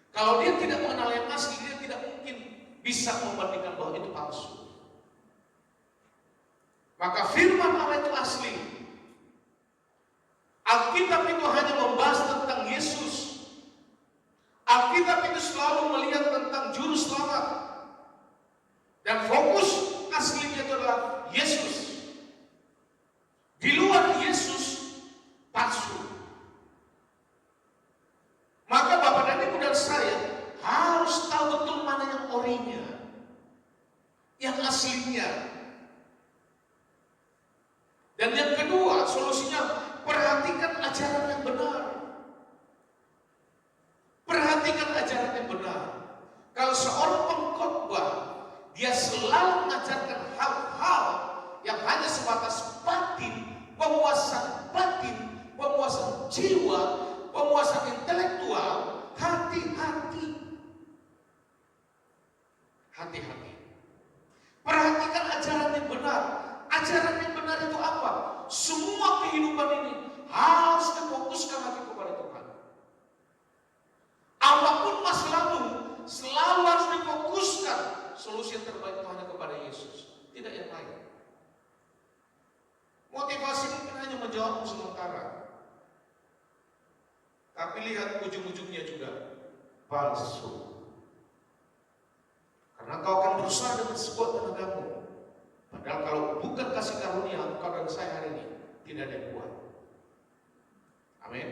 C: Kalau dia tidak mengenal yang asli, dia tidak mungkin bisa membandingkan bahwa itu palsu. Maka firman Allah itu asli. Alkitab itu hanya membahas tentang Yesus. Alkitab itu selalu melihat tentang juru selamat. Dan fokus aslinya itu adalah Yesus. Di luar Yesus, palsu. Maka Bapak dan Ibu dan saya harus tahu betul mana yang orinya, yang aslinya. Dan yang kedua, solusinya perhatikan ajaran yang benar. Perhatikan ajaran yang benar. Kalau seorang pengkhotbah, dia selalu mengajarkan hal-hal yang hanya sebatas batin, pemuasan batin, pemuasan jiwa, pemuasan intelektual, hati-hati. Hati-hati. Perhatikan ajaran yang benar. Ajaran yang benar itu apa? Semua kehidupan ini harus difokuskan lagi kepada Tuhan. Apapun masalahmu, selalu harus difokuskan. Solusi yang terbaik itu hanya kepada Yesus, tidak yang lain. Motivasi mungkin hanya menjawabmu sementara. Tapi lihat ujung-ujungnya juga palsu. Karena kau akan berusaha dengan sekuat tenagamu. Padahal kalau bukan kasih karunia kau dan saya hari ini, tidak ada yang kuat. Amin.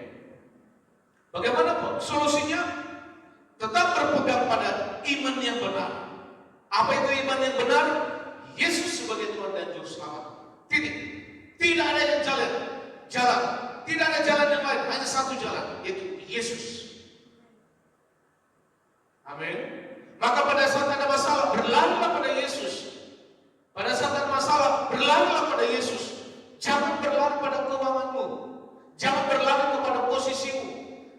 C: Bagaimana solusinya? Tetap berpegang pada iman yang benar. Apa itu iman yang benar? Yesus sebagai Tuhan dan Juru Selamat. Titik. Tidak ada yang jalan. Tidak ada jalan yang lain. Hanya satu jalan, yaitu Yesus. Amin. Maka pada saat ada masalah, berlarilah pada Yesus. Pada saat ada masalah, berlarilah pada Yesus. Jangan berlari pada keuanganmu. Jangan berlari kepada posisimu.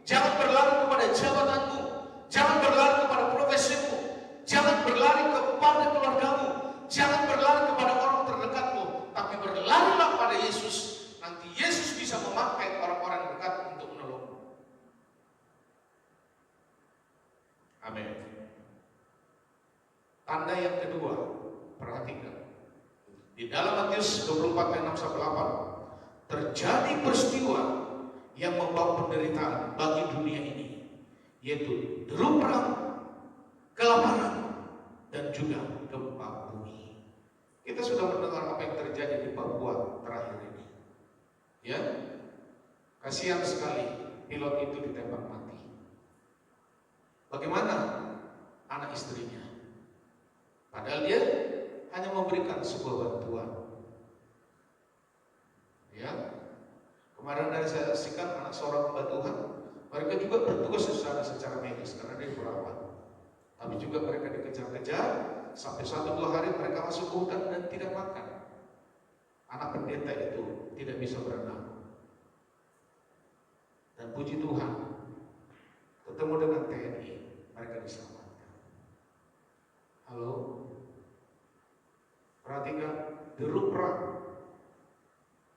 C: Jangan berlari kepada jabatanmu. Jangan berlari kepada profesimu. Jangan berlari kepada keluargamu. Jangan berlari kepada orang terdekatmu. Tapi berlarilah pada Yesus. Nanti Yesus bisa memakai orang-orang dekat untuk menolongmu. Amin. Tanda yang kedua, perhatikan. Di dalam Matius 24 ayat 6 sampai 8 terjadi peristiwa yang membawa penderitaan bagi dunia ini, yaitu deru perang, kelaparan, dan juga gempa bumi. Kita sudah mendengar apa yang terjadi di Papua terakhir ini. Ya, kasihan sekali pilot itu ditembak mati. Bagaimana anak istrinya? Padahal dia hanya memberikan sebuah bantuan. Ya, kemarin dari saya saksikan anak seorang hamba Tuhan, mereka juga bertugas secara medis karena dia perawat. Tapi juga mereka dikejar-kejar sampai 1-2 hari mereka masuk ke hutan dan tidak makan. Anak pendeta itu tidak bisa berenang. Dan puji Tuhan, ketemu dengan TNI, mereka diselamatkan. Halo, perhatikan, deru perang,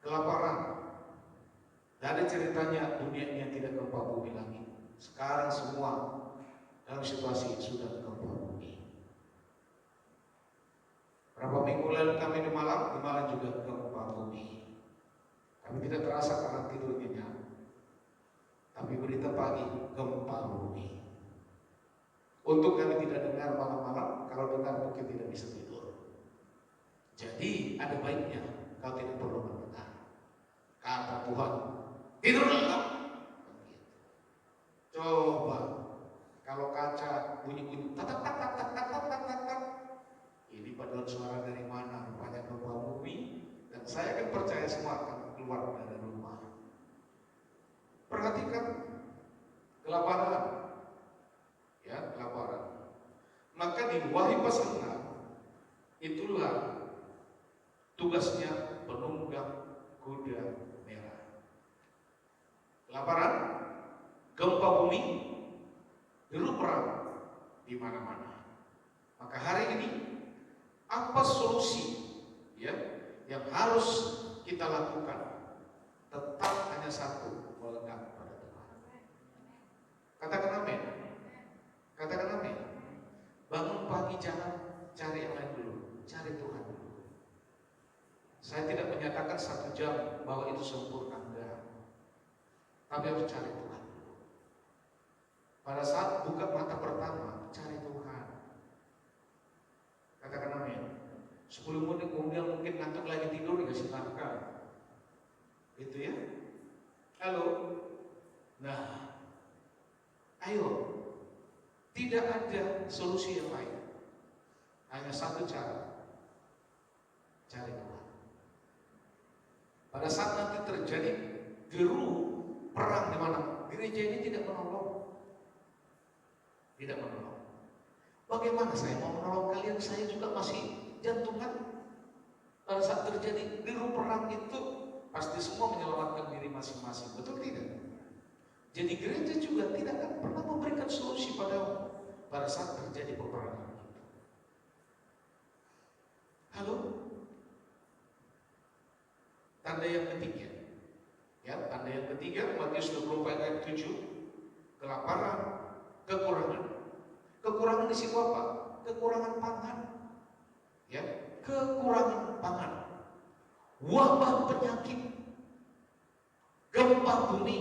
C: kelaparan. Tidak ada ceritanya dunia ini yang tidak gempa bumi lagi. Sekarang semua dalam situasi sudah gempa bumi. Berapa minggu lalu kami di Malang juga gempa bumi. Kami tidak terasa karena tidur nyenyak. Tapi berita pagi gempa bumi. Untuk kami tidak dengar malam-malam, kalau dengar mungkin tidak bisa tidur. Jadi ada baiknya kau tidak perlu mendengar. Kata Tuhan, tidurlah. Coba kalau kaca bunyi-bunyi tak. Ini padahal suara dari mana? Rupanya gempa bumi. Dan saya kan percaya semua akan keluar dari rumah. Perhatikan kelaparan. Ya, kelaparan. Maka di Wahyu pasal 6 itulah tugasnya penunggang kuda merah. Kelaparan, gempa bumi, deru perang di mana-mana. Maka hari ini apa solusi ya yang harus kita lakukan? Tetap hanya satu, melekat pada Tuhan. Katakan amin. Katakan amin. Bangun pagi jangan cari yang lain dulu, cari Tuhan dulu. Saya tidak menyatakan 1 jam bahwa itu sempurna, enggak. Tapi harus cari Tuhan dulu. Pada saat buka mata pertama, cari Tuhan. Katakan amin. 10 menit kemudian mungkin ngantuk lagi tidur, ya silakan. Itu ya. Halo. Nah, ayo. Tidak ada solusi yang lain. Hanya satu cara. Cari Tuhan. Pada saat nanti terjadi deru perang di mana gereja ini tidak menolong. Tidak menolong. Bagaimana saya mau menolong kalian? Saya juga masih jantungan. Pada saat terjadi deru perang itu pasti semua menyelamatkan diri masing-masing. Betul tidak? Jadi gereja juga tidak akan pernah memberikan solusi pada saat terjadi peperangan. Halo? Tanda yang ketiga. Ya, tanda yang ketiga Matius 24 ayat 7. Kelaparan, kekurangan. Kekurangan di situ apa? Kekurangan pangan. Ya, kekurangan pangan. Wabah penyakit. Gempa bumi.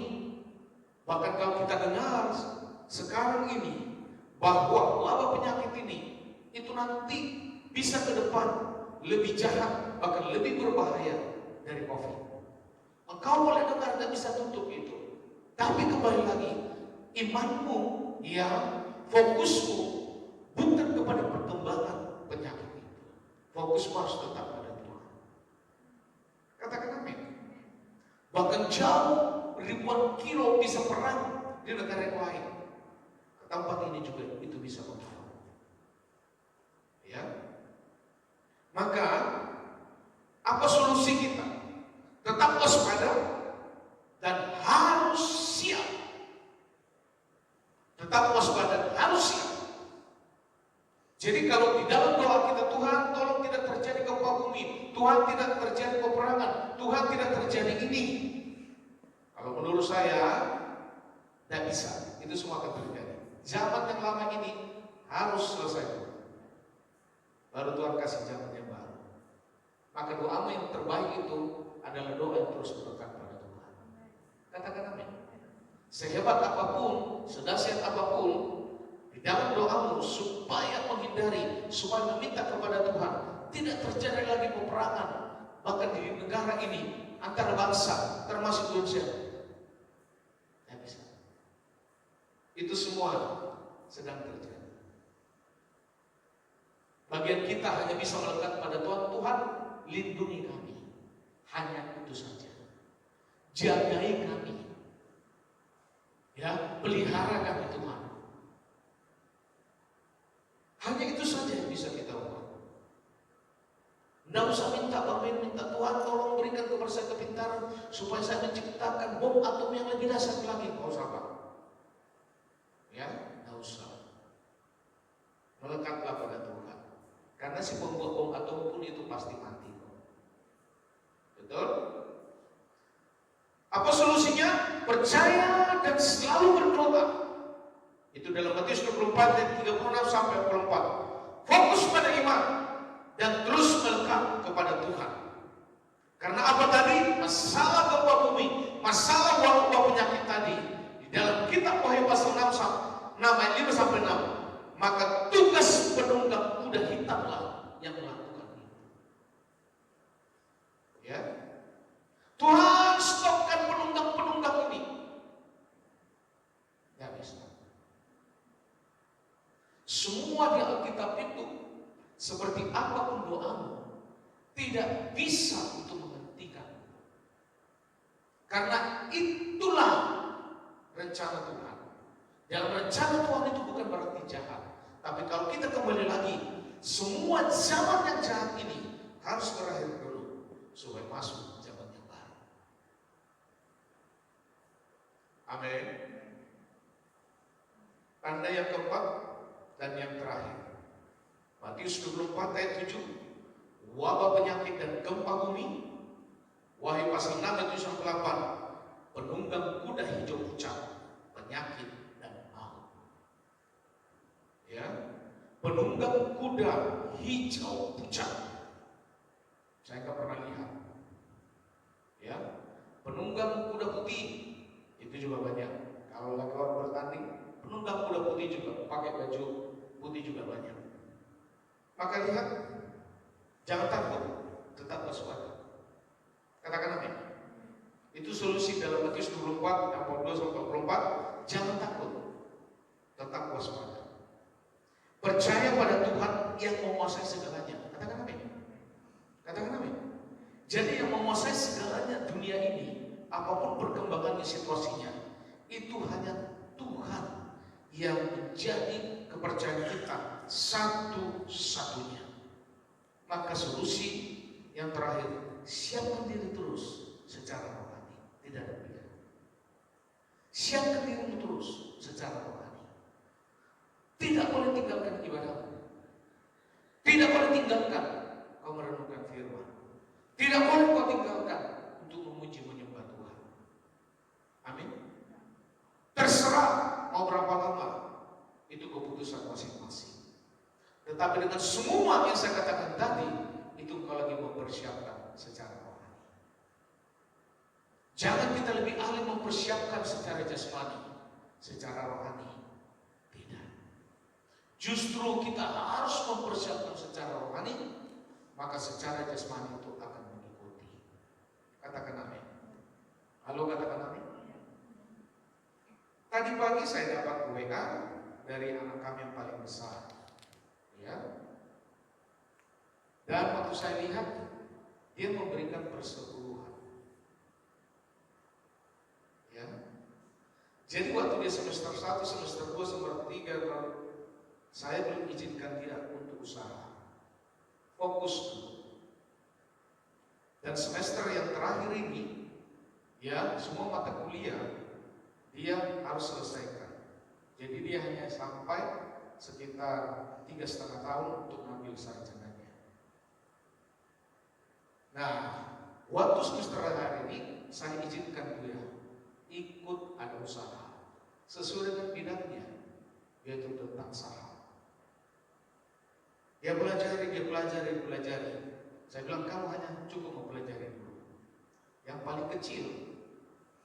C: Bahkan kalau kita dengar sekarang ini bahwa wabah penyakit ini itu nanti bisa ke depan lebih jahat, bahkan lebih berbahaya dari COVID. Engkau boleh dengar, tidak bisa tutup itu. Tapi kembali lagi, imanmu, ya, fokusmu bukan kepada perkembangan penyakit itu. Fokusmu harus tetap pada Tuhan. Katakan amin. Bahkan jauh ribuan kilo bisa perang di negara yang lain. Ke tempat ini juga itu bisa memperang. Ya. Maka apa solusi kita? Tetap waspada dan harus siap. Tetap waspada dan harus siap. Jadi kalau di dalam doa kita, Tuhan tolong tidak terjadi gempa bumi, Tuhan tidak terjadi peperangan, Tuhan tidak terjadi ini. Kalau menurut saya tidak bisa, itu semua akan terjadi. Zaman yang lama ini harus selesai. Baru Tuhan kasih zaman yang baru. Maka doamu yang terbaik itu adalah doa yang terus berdekat pada Tuhan. Katakan amin. Sehebat apapun, sedahsyat apapun, di dalam doamu supaya menghindari, supaya meminta kepada Tuhan, tidak terjadi lagi peperangan, bahkan di negara ini antara bangsa, termasuk Indonesia. Tidak bisa. Itu semua sedang terjadi. Bagian kita hanya bisa melekat pada Tuhan. Tuhan, lindungi kami. Hanya itu saja. Jagai kami. Ya, pelihara kami Tuhan. Hanya itu saja yang bisa kita buat. Tidak usah minta Tuhan tolong berikan kepada saya kepintaran supaya saya menciptakan bom atom yang lebih dahsyat lagi. Tidak usah Pak. Ya, tidak usah. Melekatlah pada Tuhan. Karena si pembuat bom atom pun itu pasti mati. Betul? Apa solusinya? Percaya dan selalu berdoa. Itu dalam Matius 24 ayat 36 sampai 44. Fokus pada iman dan terus melekat kepada Tuhan. Karena apa tadi? Masalah gempa bumi, masalah wabah penyakit tadi di dalam kitab Wahyu pasal 6 ayat 5 sampai 6. Maka tugas penunggang kuda hitamlah yang melakukan itu. Ya. Tuhan stopkan penunggang-penunggang ini. Tidak bisa. Semua di Alkitab itu seperti apapun doamu tidak bisa untuk menghentikan. Karena itulah rencana Tuhan. Dalam rencana Tuhan itu bukan berarti jahat. Tapi kalau kita kembali lagi, semua zaman yang jahat ini harus berakhir dulu supaya masuk zaman yang baru. Amin. Tanda yang keempat dan yang terakhir. Matius 24 ayat 7. Wabah penyakit dan gempa bumi. Wahyu pasal 6 ayat 7 sampai 8. Penunggang kuda hijau pucat, penyakit dan maut. Ya. Penunggang kuda hijau pucat. Saya nggak pernah lihat. Ya. Penunggang kuda putih itu juga banyak. Kalau lagi orang bertanding, penunggang kuda putih juga pakai baju putih juga banyak. Maka lihat, jangan takut, tetap waspada. Katakan amin. Itu solusi dalam Matius 24 ayat 42 sampai 44. Jangan takut, tetap waspada. Percaya pada Tuhan yang menguasai segalanya. Katakan amin. Katakan amin. Jadi yang menguasai segalanya dunia ini, apapun perkembangan situasinya, itu hanya Tuhan yang menjadi kepercayaan kita satu-satunya. Maka solusi yang terakhir, siapkan diri terus secara rohani, tidak ada pilihan. Siapkan dirimu terus secara rohani. Tidak boleh tinggalkan ibadahmu. Tidak boleh tinggalkan kau merenungkan firman. Tidak boleh kau tinggalkan untuk memuji menyembah Tuhan. Amin. Terserah mau berapa lama, itu keputusan masing-masing. Tetapi dengan semua yang saya katakan tadi, itu kau lagi mempersiapkan secara rohani. Jangan kita lebih ahli mempersiapkan secara jasmani, secara rohani. Tidak. Justru kita harus mempersiapkan secara rohani, maka secara jasmani itu akan mengikuti. Katakan amin. Halo, katakan amin. Tadi pagi saya dapat WA dari anak kami yang paling besar. Ya. Dan waktu saya lihat, dia memberikan persepuluhan. Ya. Jadi waktu dia semester 1, semester 2, semester 3, saya belum izinkan dia untuk usaha. Fokus dulu. Dan semester yang terakhir ini, ya, semua mata kuliah dia harus selesaikan. Jadi dia hanya sampai sekitar 3,5 tahun untuk mengambil sarjananya. Nah, waktu semester hari ini saya izinkan dia ikut ada usaha sesuai dengan bidangnya, yaitu tentang saham. Dia pelajari. Saya bilang kamu hanya cukup mempelajari dulu. Yang paling kecil,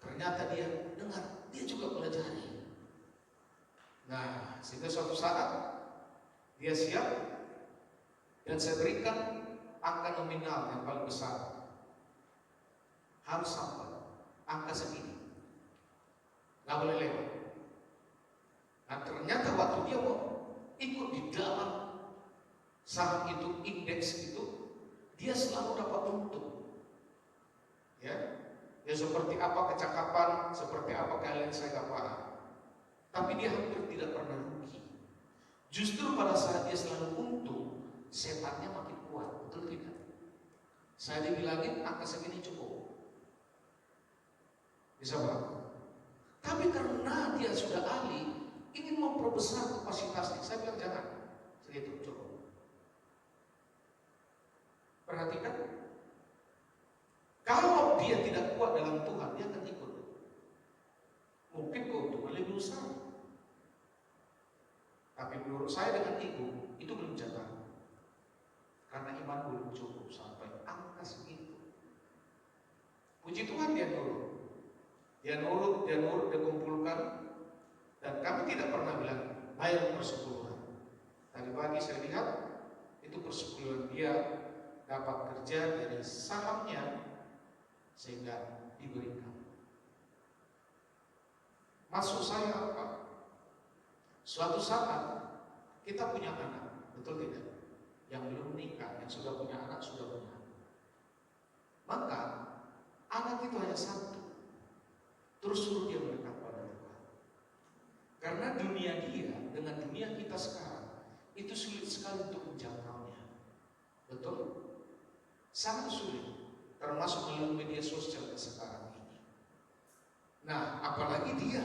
C: ternyata dia dengar, dia juga pelajari. Nah, sehingga suatu saat dia siap dan saya berikan angka nominal yang paling besar. Harus sampai angka segini. Nggak boleh lewat. Nah, ternyata waktu dia mau ikut di dalam saham itu, indeks itu, dia selalu dapat untung. Ya, ya seperti apa kecakapan, seperti apa kalian saya nggak paham. Tapi dia hampir tidak pernah rugi. Justru pada saat dia selalu untung, setannya makin kuat, betul tidak? Saya dibilangin angka segini cukup, bisa bang. Tapi karena dia sudah ahli, ingin memperbesar kapasitasnya, saya bilang jangan, segitu cukup. Perhatikan, kalau dia tidak kuat dalam Tuhan, dia akan ikut. Mungkin keuntungan lebih besar. Tapi menurut saya dengan ego itu belum jalan. Karena iman belum cukup sampai angka segitu. Puji Tuhan dia nurut. Dia kumpulkan. Dan kami tidak pernah bilang bayar persepuluhan. Tadi pagi saya lihat itu persepuluhan dia dapat kerja dari sahamnya sehingga diberikan. Maksud saya apa? Suatu saat kita punya anak, betul tidak? Yang belum menikah, yang sudah punya anak, sudah punya. Maka anak itu hanya satu. Terus suruh dia mendekat pada Tuhan. Karena dunia dia dengan dunia kita sekarang itu sulit sekali untuk menjangkaunya. Betul? Sangat sulit. Termasuk melalui media sosial sekarang ini. Nah, apalagi dia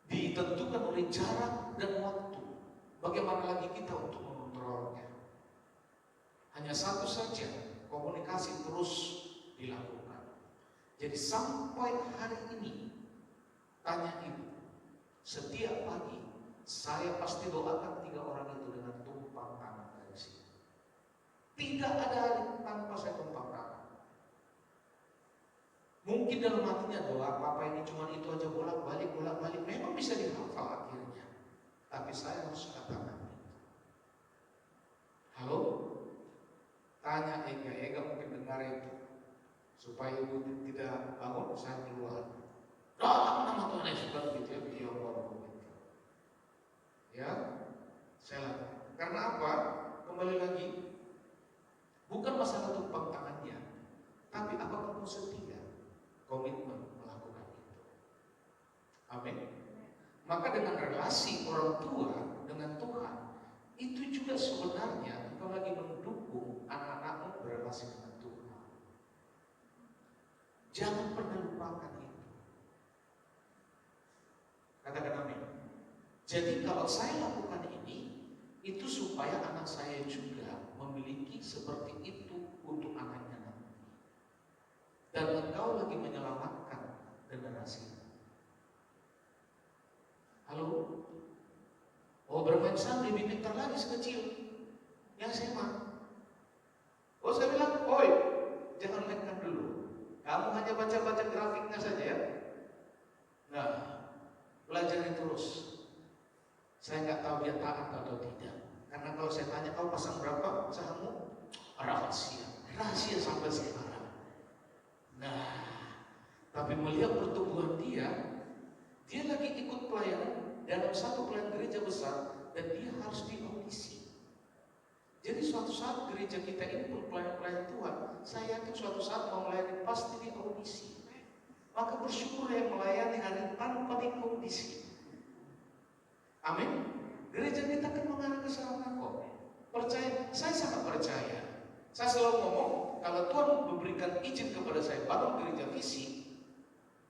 C: ditentukan oleh jarak dan waktu. Bagaimana lagi kita untuk mengontrolnya? Hanya satu saja, komunikasi terus dilakukan. Jadi sampai hari ini, tanya ibu, setiap pagi saya pasti doakan 3 orang itu dengan tumpang tangan dari sini. Tidak ada hari tanpa saya tumpang tangan. Mungkin dalam hatinya doa Papa ini cuma itu aja bolak-balik. Memang bisa dihafal akhirnya. Tapi saya harus katakan. Halo? Tanya Ega mungkin dengar itu. Supaya ibu tidak bangun, saya keluar. Doa nama Tuhan Yesus gitu ya, beliau gitu. Ya, saya lakukan. Karena apa? Kembali lagi, bukan masalah tumpang tangannya, tapi apakah kamu setia? Komitmen melakukan itu. Amin. Maka dengan relasi orang tua dengan Tuhan itu juga sebenarnya engkau lagi mendukung anak-anakmu berrelasi dengan Tuhan. Jangan pernah lupakan itu. Katakan amin. Jadi kalau saya lakukan ini, itu supaya anak saya juga memiliki seperti itu untuk anaknya nanti. Dan engkau lagi menyelamatkan generasi. Halo? Oh, bermain saham lebih pintar lagi sekecil yang SMA. Oh, saya bilang, oi, jangan lekkan dulu. Kamu hanya baca-baca grafiknya saja ya. Nah, belajar terus. Saya nggak tahu dia taat atau tidak. Karena kalau saya tanya, kau pasang berapa sahammu? Rahasia sampai sekarang. Nah, tapi melihat pertumbuhan dia lagi ikut pelayanan dalam satu pelayanan gereja besar dan dia harus diaudisi. Jadi suatu saat gereja kita ini pun pelayan Tuhan, saya yakin suatu saat mau melayani pasti diaudisi. Maka bersyukur yang melayani hari tanpa diaudisi. Amin. Gereja kita akan mengarah ke sana kok. Percaya, saya sangat percaya. Saya selalu ngomong, kalau Tuhan memberikan izin kepada saya bangun gereja visi,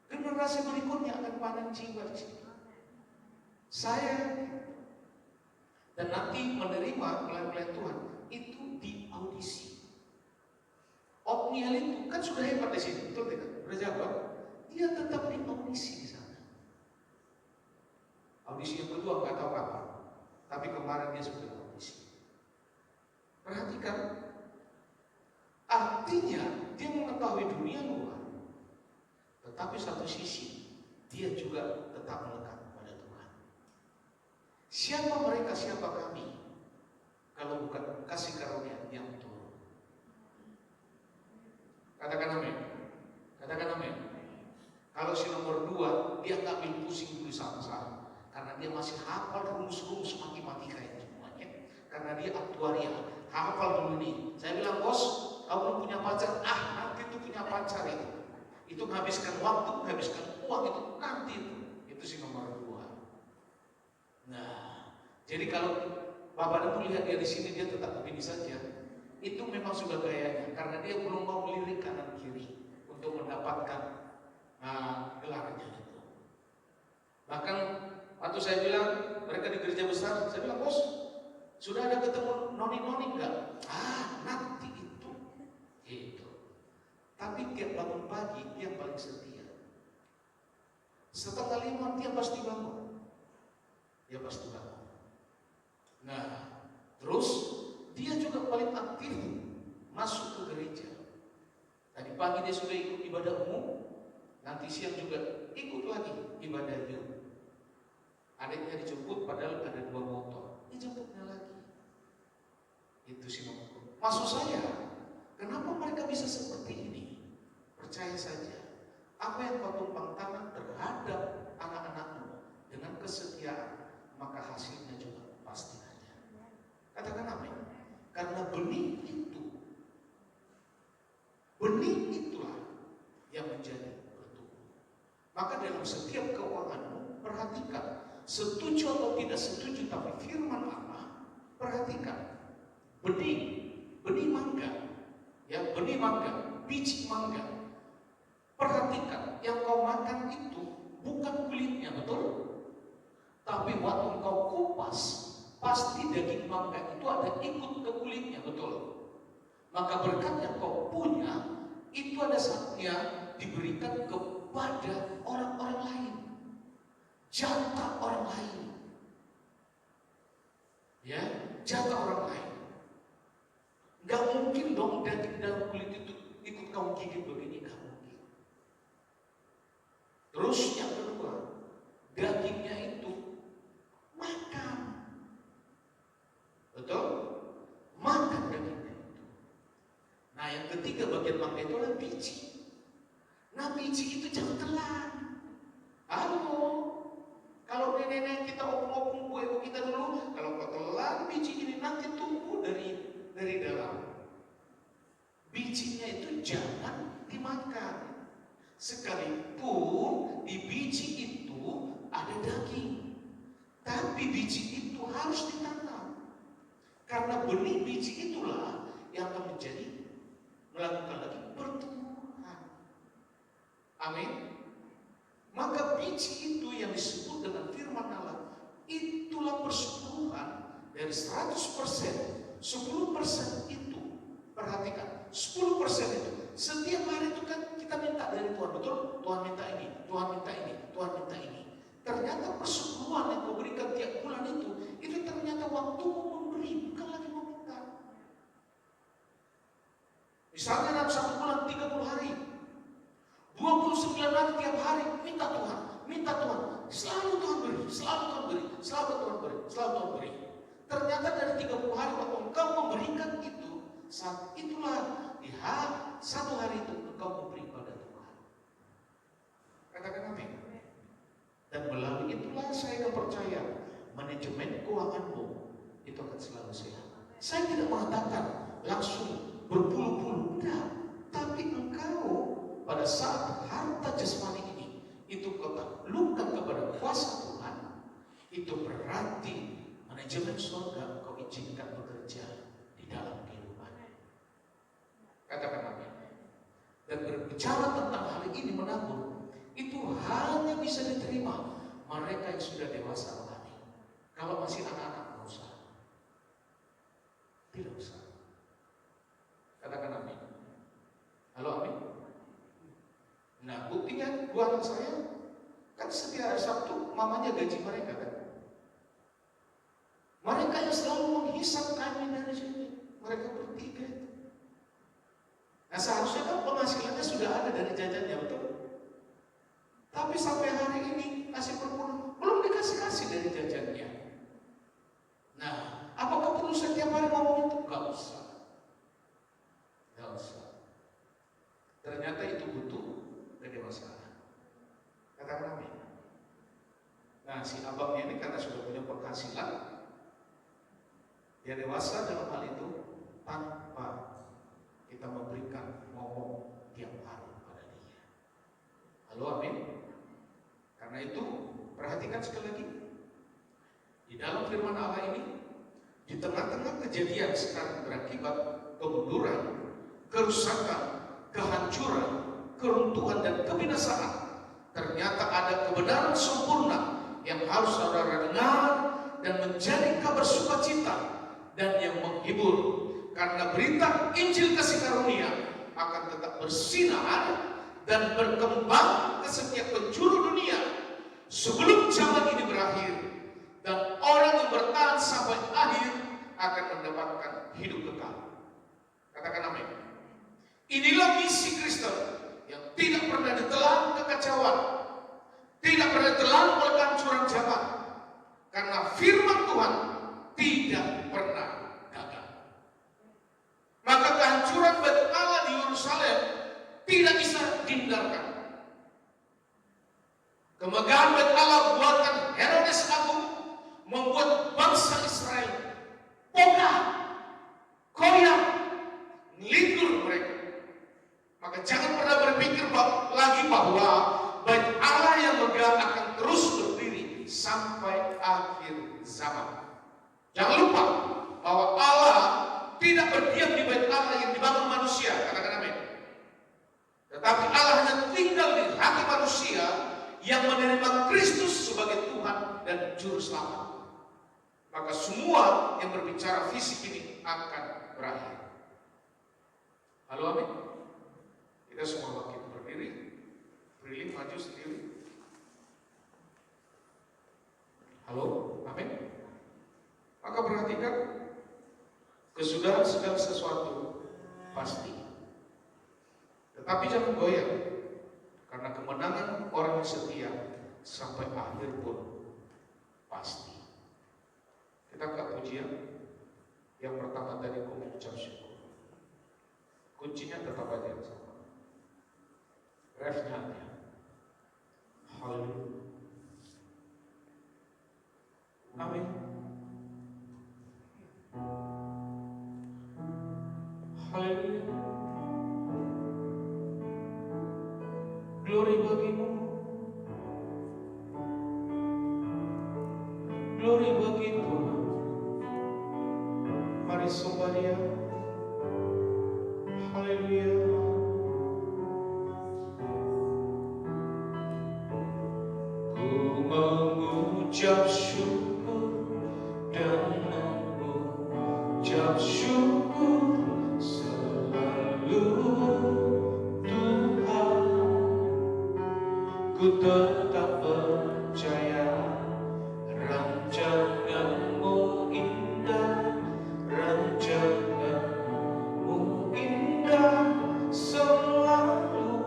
C: generasi berikutnya akan panen jiwa. Saya dan nanti menerima pelayan Tuhan itu diaudisi. Otniel itu kan sudah hebat di sini, betul tidak? Berjabat, dia tetap diaudisi di sana. Audisi yang kedua nggak tahu kapan, tapi kemarin dia sudah audisi. Perhatikan, artinya dia mengetahui dunia luar, tetapi satu sisi dia juga tetap melekat pada Tuhan. Siapa mereka, siapa kami, kalau bukan kasih karunia yang turun? Katakan amin. Katakan amin. Kalau si nomor 2, dia nggak ambil pusing dulu sama-sama, karena dia masih hafal rumus-rumus matematika itu semuanya. Karena dia aktuaria, hafal dulu nih. Saya bilang, bos, kau belum punya pacar, nanti tuh punya pacar itu menghabiskan waktu, menghabiskan uang itu nanti itu si nomor 2. Nah, jadi kalau Bapak Ibu lihat dia di sini, dia tetap begini saja. Itu memang sudah gayanya, karena dia belum mau melirik kanan kiri untuk mendapatkan gelarnya itu. Bahkan waktu saya bilang mereka di gereja besar, saya bilang, bos, sudah ada ketemu noni-noni enggak? Nanti itu. Tapi tiap bangun pagi dia paling setia. 4:30 dia pasti bangun. Nah, terus dia juga paling aktif masuk ke gereja. Tadi pagi dia sudah ikut ibadah umum, nanti siang juga ikut lagi ibadah youth. Adiknya dijemput padahal ada 2 motor, dijemputnya lagi. Itu sih nomor. Maksud saya, kenapa mereka bisa seperti ini? Percaya saja, apa yang kau tumpang tangan terhadap anak-anakmu dengan kesetiaan, maka hasilnya juga pasti ada. Katakan amin. Karena benih itulah yang menjadi bertumbuh. Maka dalam setiap keuanganmu, perhatikan, setuju atau tidak setuju, tapi firman Allah, perhatikan, benih mangga, biji mangga. Perhatikan, yang kau makan itu bukan kulitnya, betul? Tapi waktu kau kupas, pasti daging mangga itu ada ikut ke kulitnya, betul? Maka berkat yang kau punya, itu ada saatnya diberikan kepada orang-orang lain. Jatah orang lain. Ya, jatah orang lain. Gak mungkin dong daging dalam kulit itu ikut kau gigit begini, gak mungkin. Terus yang kedua, dagingnya itu makan. Betul? Makan dagingnya itu. Nah, yang ketiga bagian mangga itu adalah biji. Nah, biji itu jangan telan. Halo, kalau nenek-nenek kita opung-opung ibu kita dulu, kalau kau telan biji ini nanti tumbuh dari dalam. Bijinya itu jangan dimakan. Sekalipun di biji itu ada daging, tapi biji itu harus ditanam. Karena benih biji itulah yang akan melakukan lagi pertumbuhan. Amin. Maka biji itu yang disebut dengan firman Allah, itulah persepuluhan dari 100%. 10% itu, perhatikan, 10% itu setiap hari itu kan kita minta dari Tuhan, betul? Tuhan minta ini, Tuhan minta ini, Tuhan minta ini. Ternyata persepuluhan yang kau berikan tiap bulan itu ternyata waktu memberi, bukan lagi meminta. Misalnya dalam 1 bulan 30 hari, 29 hari tiap hari minta Tuhan, minta Tuhan. Selalu Tuhan beri, selalu Tuhan beri, selalu Tuhan beri, selalu Tuhan beri. Ternyata dari 30 hari waktu engkau memberikan itu, saat itulah di satu hari itu engkau memberi pada Tuhan. Katakan amin. Dan melalui itulah saya percaya manajemen keuanganmu itu akan selalu sehat. Saya tidak mengatakan langsung berpuluh-puluh, tidak. Tapi engkau pada saat harta jasmani ini itu kau taklukkan kepada kuasa Tuhan, itu berarti manajemen surga kau izinkan bekerja di dalam kehidupan. Katakan amin. Dan berbicara tentang hal ini menabur, itu hanya bisa diterima mereka yang sudah dewasa rohani. Kalau masih anak-anak nggak usah, tidak usah. Katakan amin. Halo amin. Nah buktinya dua anak saya kan setiap hari Sabtu mamanya gaji mereka kan. Mereka yang selalu menghisap kami dari sini. Mereka bertiga itu. Nah seharusnya kan penghasilannya sudah ada dari jajannya, betul? Tapi sampai hari ini kasih perpuluhan belum dikasih dari jajannya. Nah, apakah perlu setiap hari ngomong itu? Gak usah. Gak usah. Ternyata itu butuh kedewasaan. Katakan amin. Nah, si abangnya ini karena sudah punya penghasilan, dia dewasa dalam hal itu tanpa kita memberikan ngomong tiap hari pada dia. Halo amin. Karena itu perhatikan sekali lagi di dalam firman Allah ini, di tengah-tengah kejadian sekarang berakibat kemunduran, kerusakan, kehancuran, keruntuhan dan kebinasaan, ternyata ada kebenaran sempurna yang harus saudara dengar dan menjadi kabar sukacita dan yang menghibur. Karena berita Injil kasih karunia akan tetap bersinar dan berkembang ke setiap penjuru dunia sebelum zaman ini berakhir, dan orang yang bertahan sampai akhir akan mendapatkan hidup kekal. Katakan amin. Inilah misi Kristen yang tidak pernah ditelan kekacauan, tidak pernah ditelan oleh kehancuran zaman, karena firman Tuhan tidak pernah gagal. Maka kehancuran Bait Allah di Yerusalem tidak bisa dihindarkan. Kemegahan Bait Allah buatan Herodes Agung membuat bangsa Israel pogah, koyak, lindur mereka. Maka jangan pernah berpikir lagi bahwa Bait Allah yang megah akan terus berdiri sampai akhir zaman. Jangan lupa bahwa Allah tidak berdiam di Bait Allah yang dibangun manusia. Katakan amin. Tetapi Allah hanya tinggal di hati manusia yang menerima Kristus sebagai Tuhan dan Juru Selamat. Maka semua yang berbicara fisik ini akan berakhir. Halo amin. Kita semua bangkit berdiri, beriling maju sendiri. Halo amin. Maka perhatikan, kesudahan segala sesuatu pasti. Tetapi jangan goyah, karena kemenangan orang yang setia sampai akhir pun pasti. Kita angkat pujian. Yang pertama tadi aku mengucap syukur. Kuncinya tetap aja yang sama. Refnya aja. Haleluya. Amin. Haleluya. Glory bagimu. Glory bagi Tuhan. Mari sembah Dia. Haleluya. Ku mengucap syukur dan mengucap syukur selalu Tuhan. Ku tetap percaya rancangan-Mu indah, rancangan-Mu indah selalu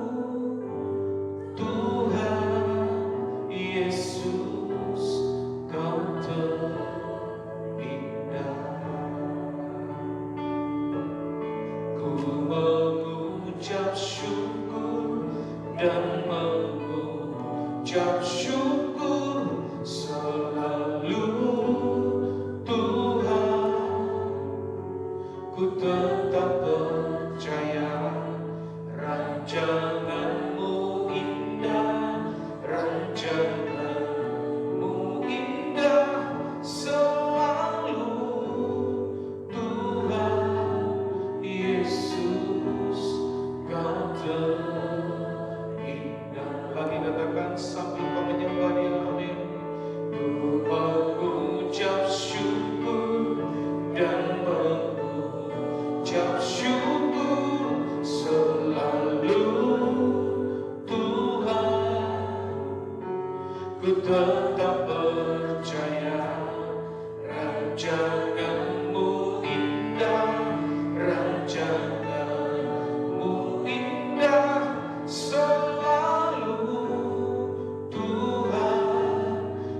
C: mengucap syukur selalu. Tuhan, ku tetap percaya rancangan-Mu indah, rancangan-Mu indah selalu. Tuhan Yesus, Kau terindah. Lagi katakan sambil kau menyembah Dia, amin. Ku mengucap syukur dan mengucap syukur selalu. Tuhan, ku tetap percaya rancangan-Mu indah, rancangan-Mu indah selalu. Tuhan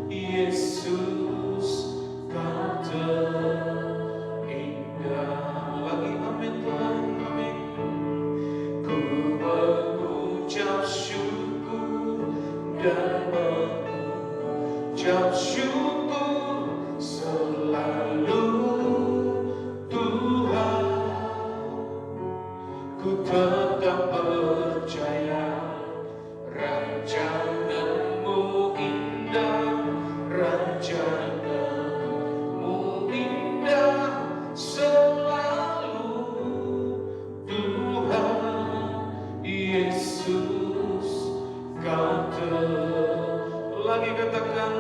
C: Yesus, Kau terindah. Lagi amin Tuhan, amin. Ku mengucap syukur dan mengucap syukur selalu. Tuhan, ku tetap percaya rancangan-Mu indah, rancangan-Mu indah selalu. Tuhan Yesus, Kau lagi katakan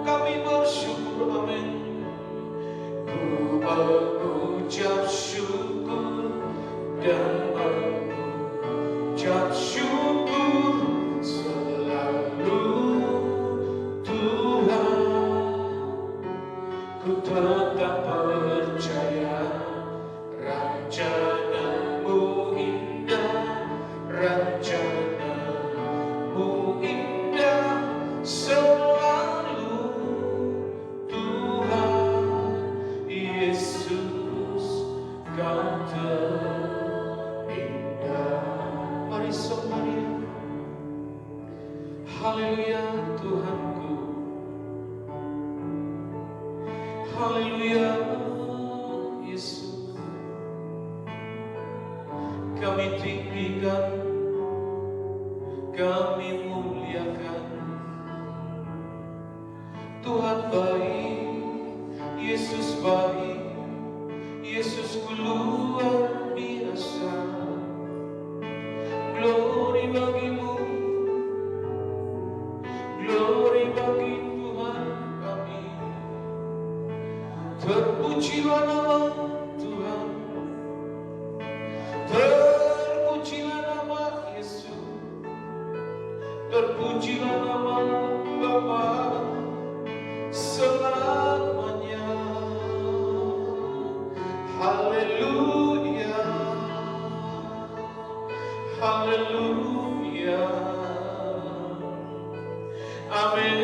C: kami bersyukur, amin. Ku mengucap syukur dan mengucap syukur selalu. Tuhan, ku tetap percaya rancangan-Mu indah, rancangan-Mu indah selalu. Tuhan Yesus, Kau terindah. Mari sembah. Haleluya Tuhanku, haleluya Yesus. Kami tinggikan, kami muliakan. Tuhan baik, Yesus baik, Yesusku luar biasa. Glory bagimu, glory bagi Tuhan kami. Terpujilah nama Tuhan, terpujilah nama Yesus, terpujilah nama Bapa selamanya. Haleluya, haleluya, amin,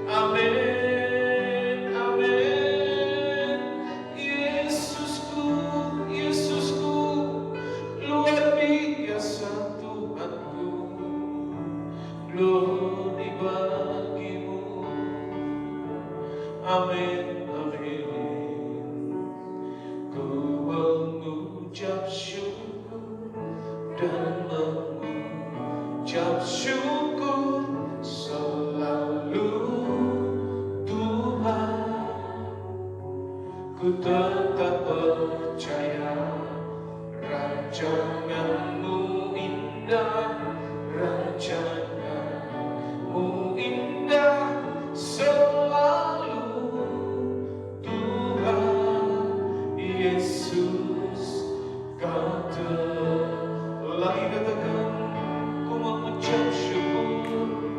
C: amin, amin. Yesusku, Yesusku, luar biasa Tuhanku. Glory bagimu, amin, amin. Ku mengucap syukur dan mengucap syukur selalu. Tuhan, ku tetap percaya rancangan-Mu indah, rancangan-Mu indah selalu. Tuhan Yesus, Kau lagi katakan ku mengucap syukur,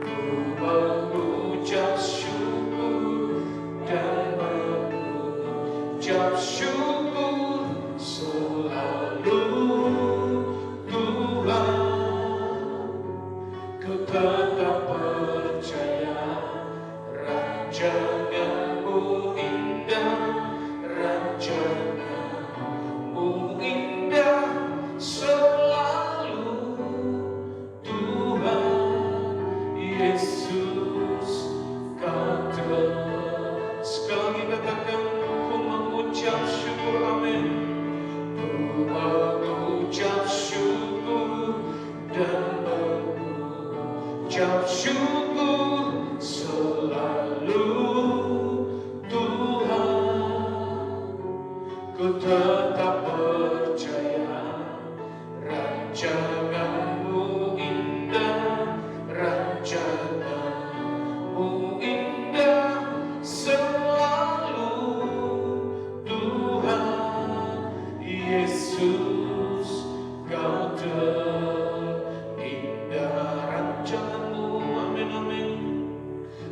C: ku mengucap syukur dan mengucap syukur selalu. Tuhan dan mengucap syukur selalu. Tuhan, ku tetap percaya rancangan-Mu indah, rancangan-Mu indah selalu. Tuhan Yesus, Kau terindah rancangan-Mu, amin amin.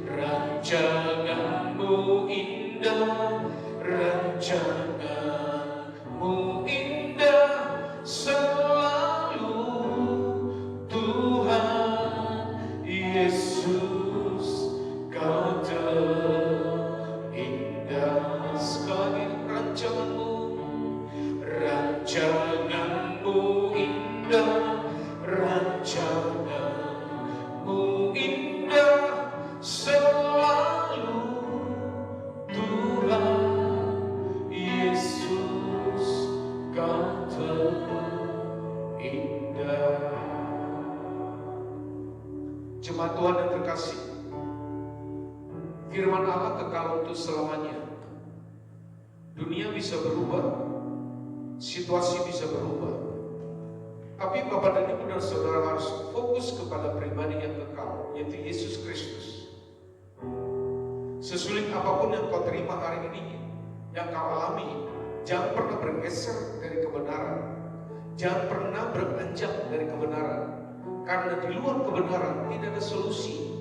C: Rancangan-Mu indah, rancangan-Mu indah selalu. Tuhan Yesus, Kau terindah sekali. Rancangan-Mu, rancangan-Mu indah, rancangan-Mu indah selalu. Tuhan Yesus, Kau terindah. Jemaat Tuhan yang terkasih, firman Allah kekal untuk selamanya. Dunia bisa berubah, situasi bisa berubah, tapi Bapak dan Ibu dan Saudara harus fokus kepada pribadi yang kekal, yaitu Yesus Kristus. Sesulit apapun yang kau terima hari ini, yang kau alami, jangan pernah bergeser dari kebenaran, jangan pernah beranjak dari kebenaran, karena di luar kebenaran tidak ada solusi.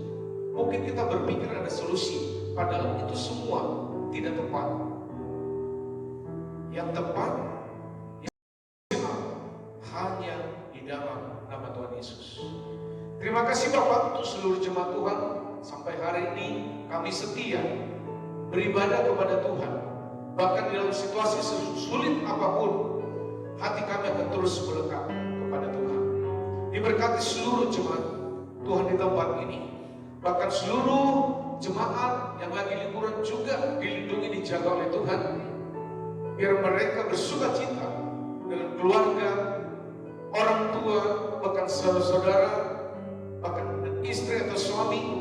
C: Mungkin kita berpikir ada solusi, padahal itu semua tidak tepat. Yang tepat hanya di dalam nama Tuhan Yesus. Terima kasih Bapak untuk seluruh jemaat Tuhan. Sampai hari ini kami setia beribadah kepada Tuhan. Bahkan dalam situasi sulit apapun, hati kami akan terus melekat kepada Tuhan. Diberkati seluruh jemaat Tuhan di tempat ini. Bahkan seluruh jemaat yang lagi liburan juga dilindungi, dijaga oleh Tuhan. Biar mereka bersuka cita dengan keluarga, orang tua, bahkan saudara-saudara, bahkan istri atau suami.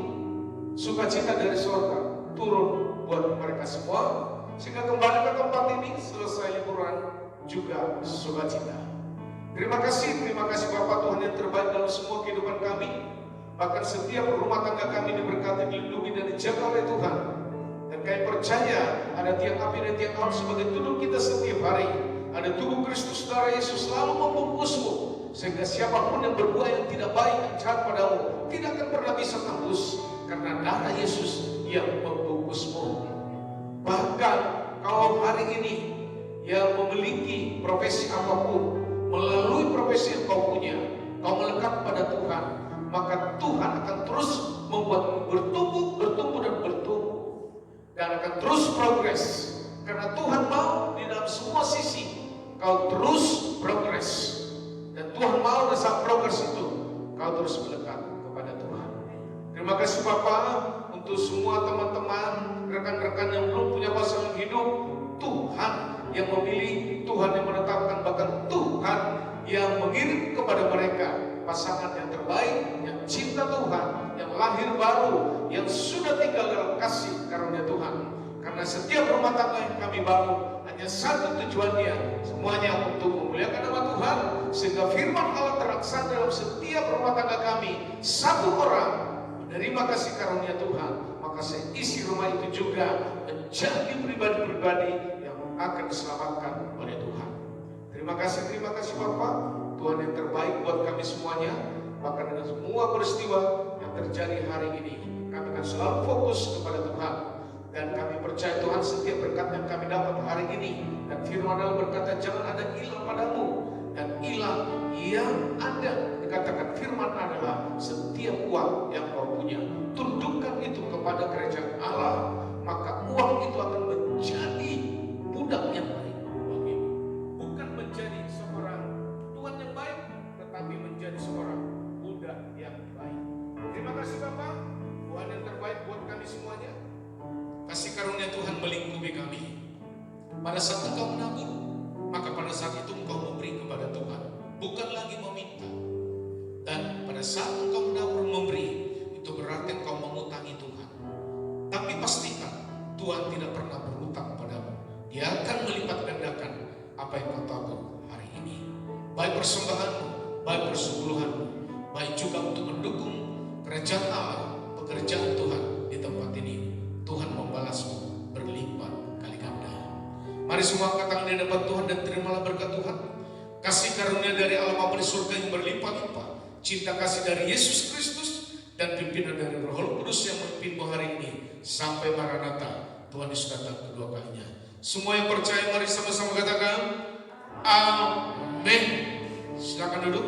C: Sukacita dari surga turun buat mereka semua, sehingga kembali ke tempat ini selesai liburan juga sukacita. Terima kasih Bapak Tuhan yang terbaik dalam semua kehidupan kami. Bahkan setiap rumah tangga kami diberkati, dilindungi dan dijaga oleh Tuhan. Dan kami percaya ada tiang api dan tiang awan sebagai tubuh kita setiap hari. Ada tubuh Kristus, darah Yesus selalu membungkusmu, sehingga siapapun yang berbuat yang tidak baik, yang jahat padamu, tidak akan pernah bisa tembus, karena darah Yesus yang membungkusmu. Bahkan kalau hari ini yang memiliki profesi apapun, melalui profesi yang kau punya, kau melekat pada Tuhan, maka Tuhan akan terus membuatmu bertumbuh dan bertumbuh, dan akan terus progres. Karena Tuhan mau di dalam semua sisi kau terus progres, dan Tuhan mau di saat progres itu kau terus melekat kepada Tuhan. Terima kasih Bapak untuk semua teman-teman, rekan-rekan yang belum punya pasangan hidup. Tuhan yang memilih, Tuhan yang menetapkan, bahkan Tuhan yang mengirim kepada mereka pasangan yang terbaik, yang cinta Tuhan, yang lahir baru, yang sudah tinggal dalam kasih karunia Tuhan. Karena setiap rumah tangga yang kami bangun hanya satu tujuannya, semuanya untuk memuliakan nama Tuhan, sehingga firman Allah terlaksana dalam setiap rumah tangga kami. Satu orang menerima kasih karunia Tuhan, maka seisi rumah itu juga menjadi pribadi-pribadi yang akan diselamatkan oleh Tuhan. Terima kasih Bapak, Tuhan yang terbaik buat kami semuanya. Bahkan dengan semua peristiwa yang terjadi hari ini, kami akan selalu fokus kepada Tuhan. Dan kami percaya Tuhan setiap berkat yang kami dapat hari ini. Dan firman Allah berkata, jangan ada ilah padamu. Dan ilah yang ada, dikatakan firman adalah setiap uang yang kau punya, tundukkan itu kepada kerajaan Allah, maka uang itu akan menjadi budak yang baik bagimu. Bukan menjadi seorang tuan yang baik, tetapi menjadi seorang budak yang baik. Terima kasih Bapak, Tuhan yang terbaik buat kami semuanya. Kasih karunia Tuhan melingkupi kami. Pada saat engkau menabur, maka pada saat itu engkau memberi kepada Tuhan, bukan lagi meminta. Dan pada saat engkau mendapur memberi, itu berarti engkau mengutangi Tuhan. Tapi pastikan Tuhan tidak pernah berhutang padamu. Dia akan melipat gandakan apa yang kau tabur hari ini. Baik persembahanmu, baik persepuluhanmu, baik juga untuk mendukung kerajaan Allah, pekerjaan Tuhan di tempat ini. Tuhan membalasmu berlipat kali ganda. Mari semua angkat tangan di hadapan Tuhan dan terimalah berkat Tuhan. Kasih karunia dari Allah Bapa di surga yang berlimpah-limpah, cinta kasih dari Yesus Kristus, dan pimpinan dari Roh Kudus yang memimpinmu hari ini sampai Maranatha, Tuhan Yesus datang kedua kalinya. Semua yang percaya mari sama-sama katakan amin. Silakan duduk.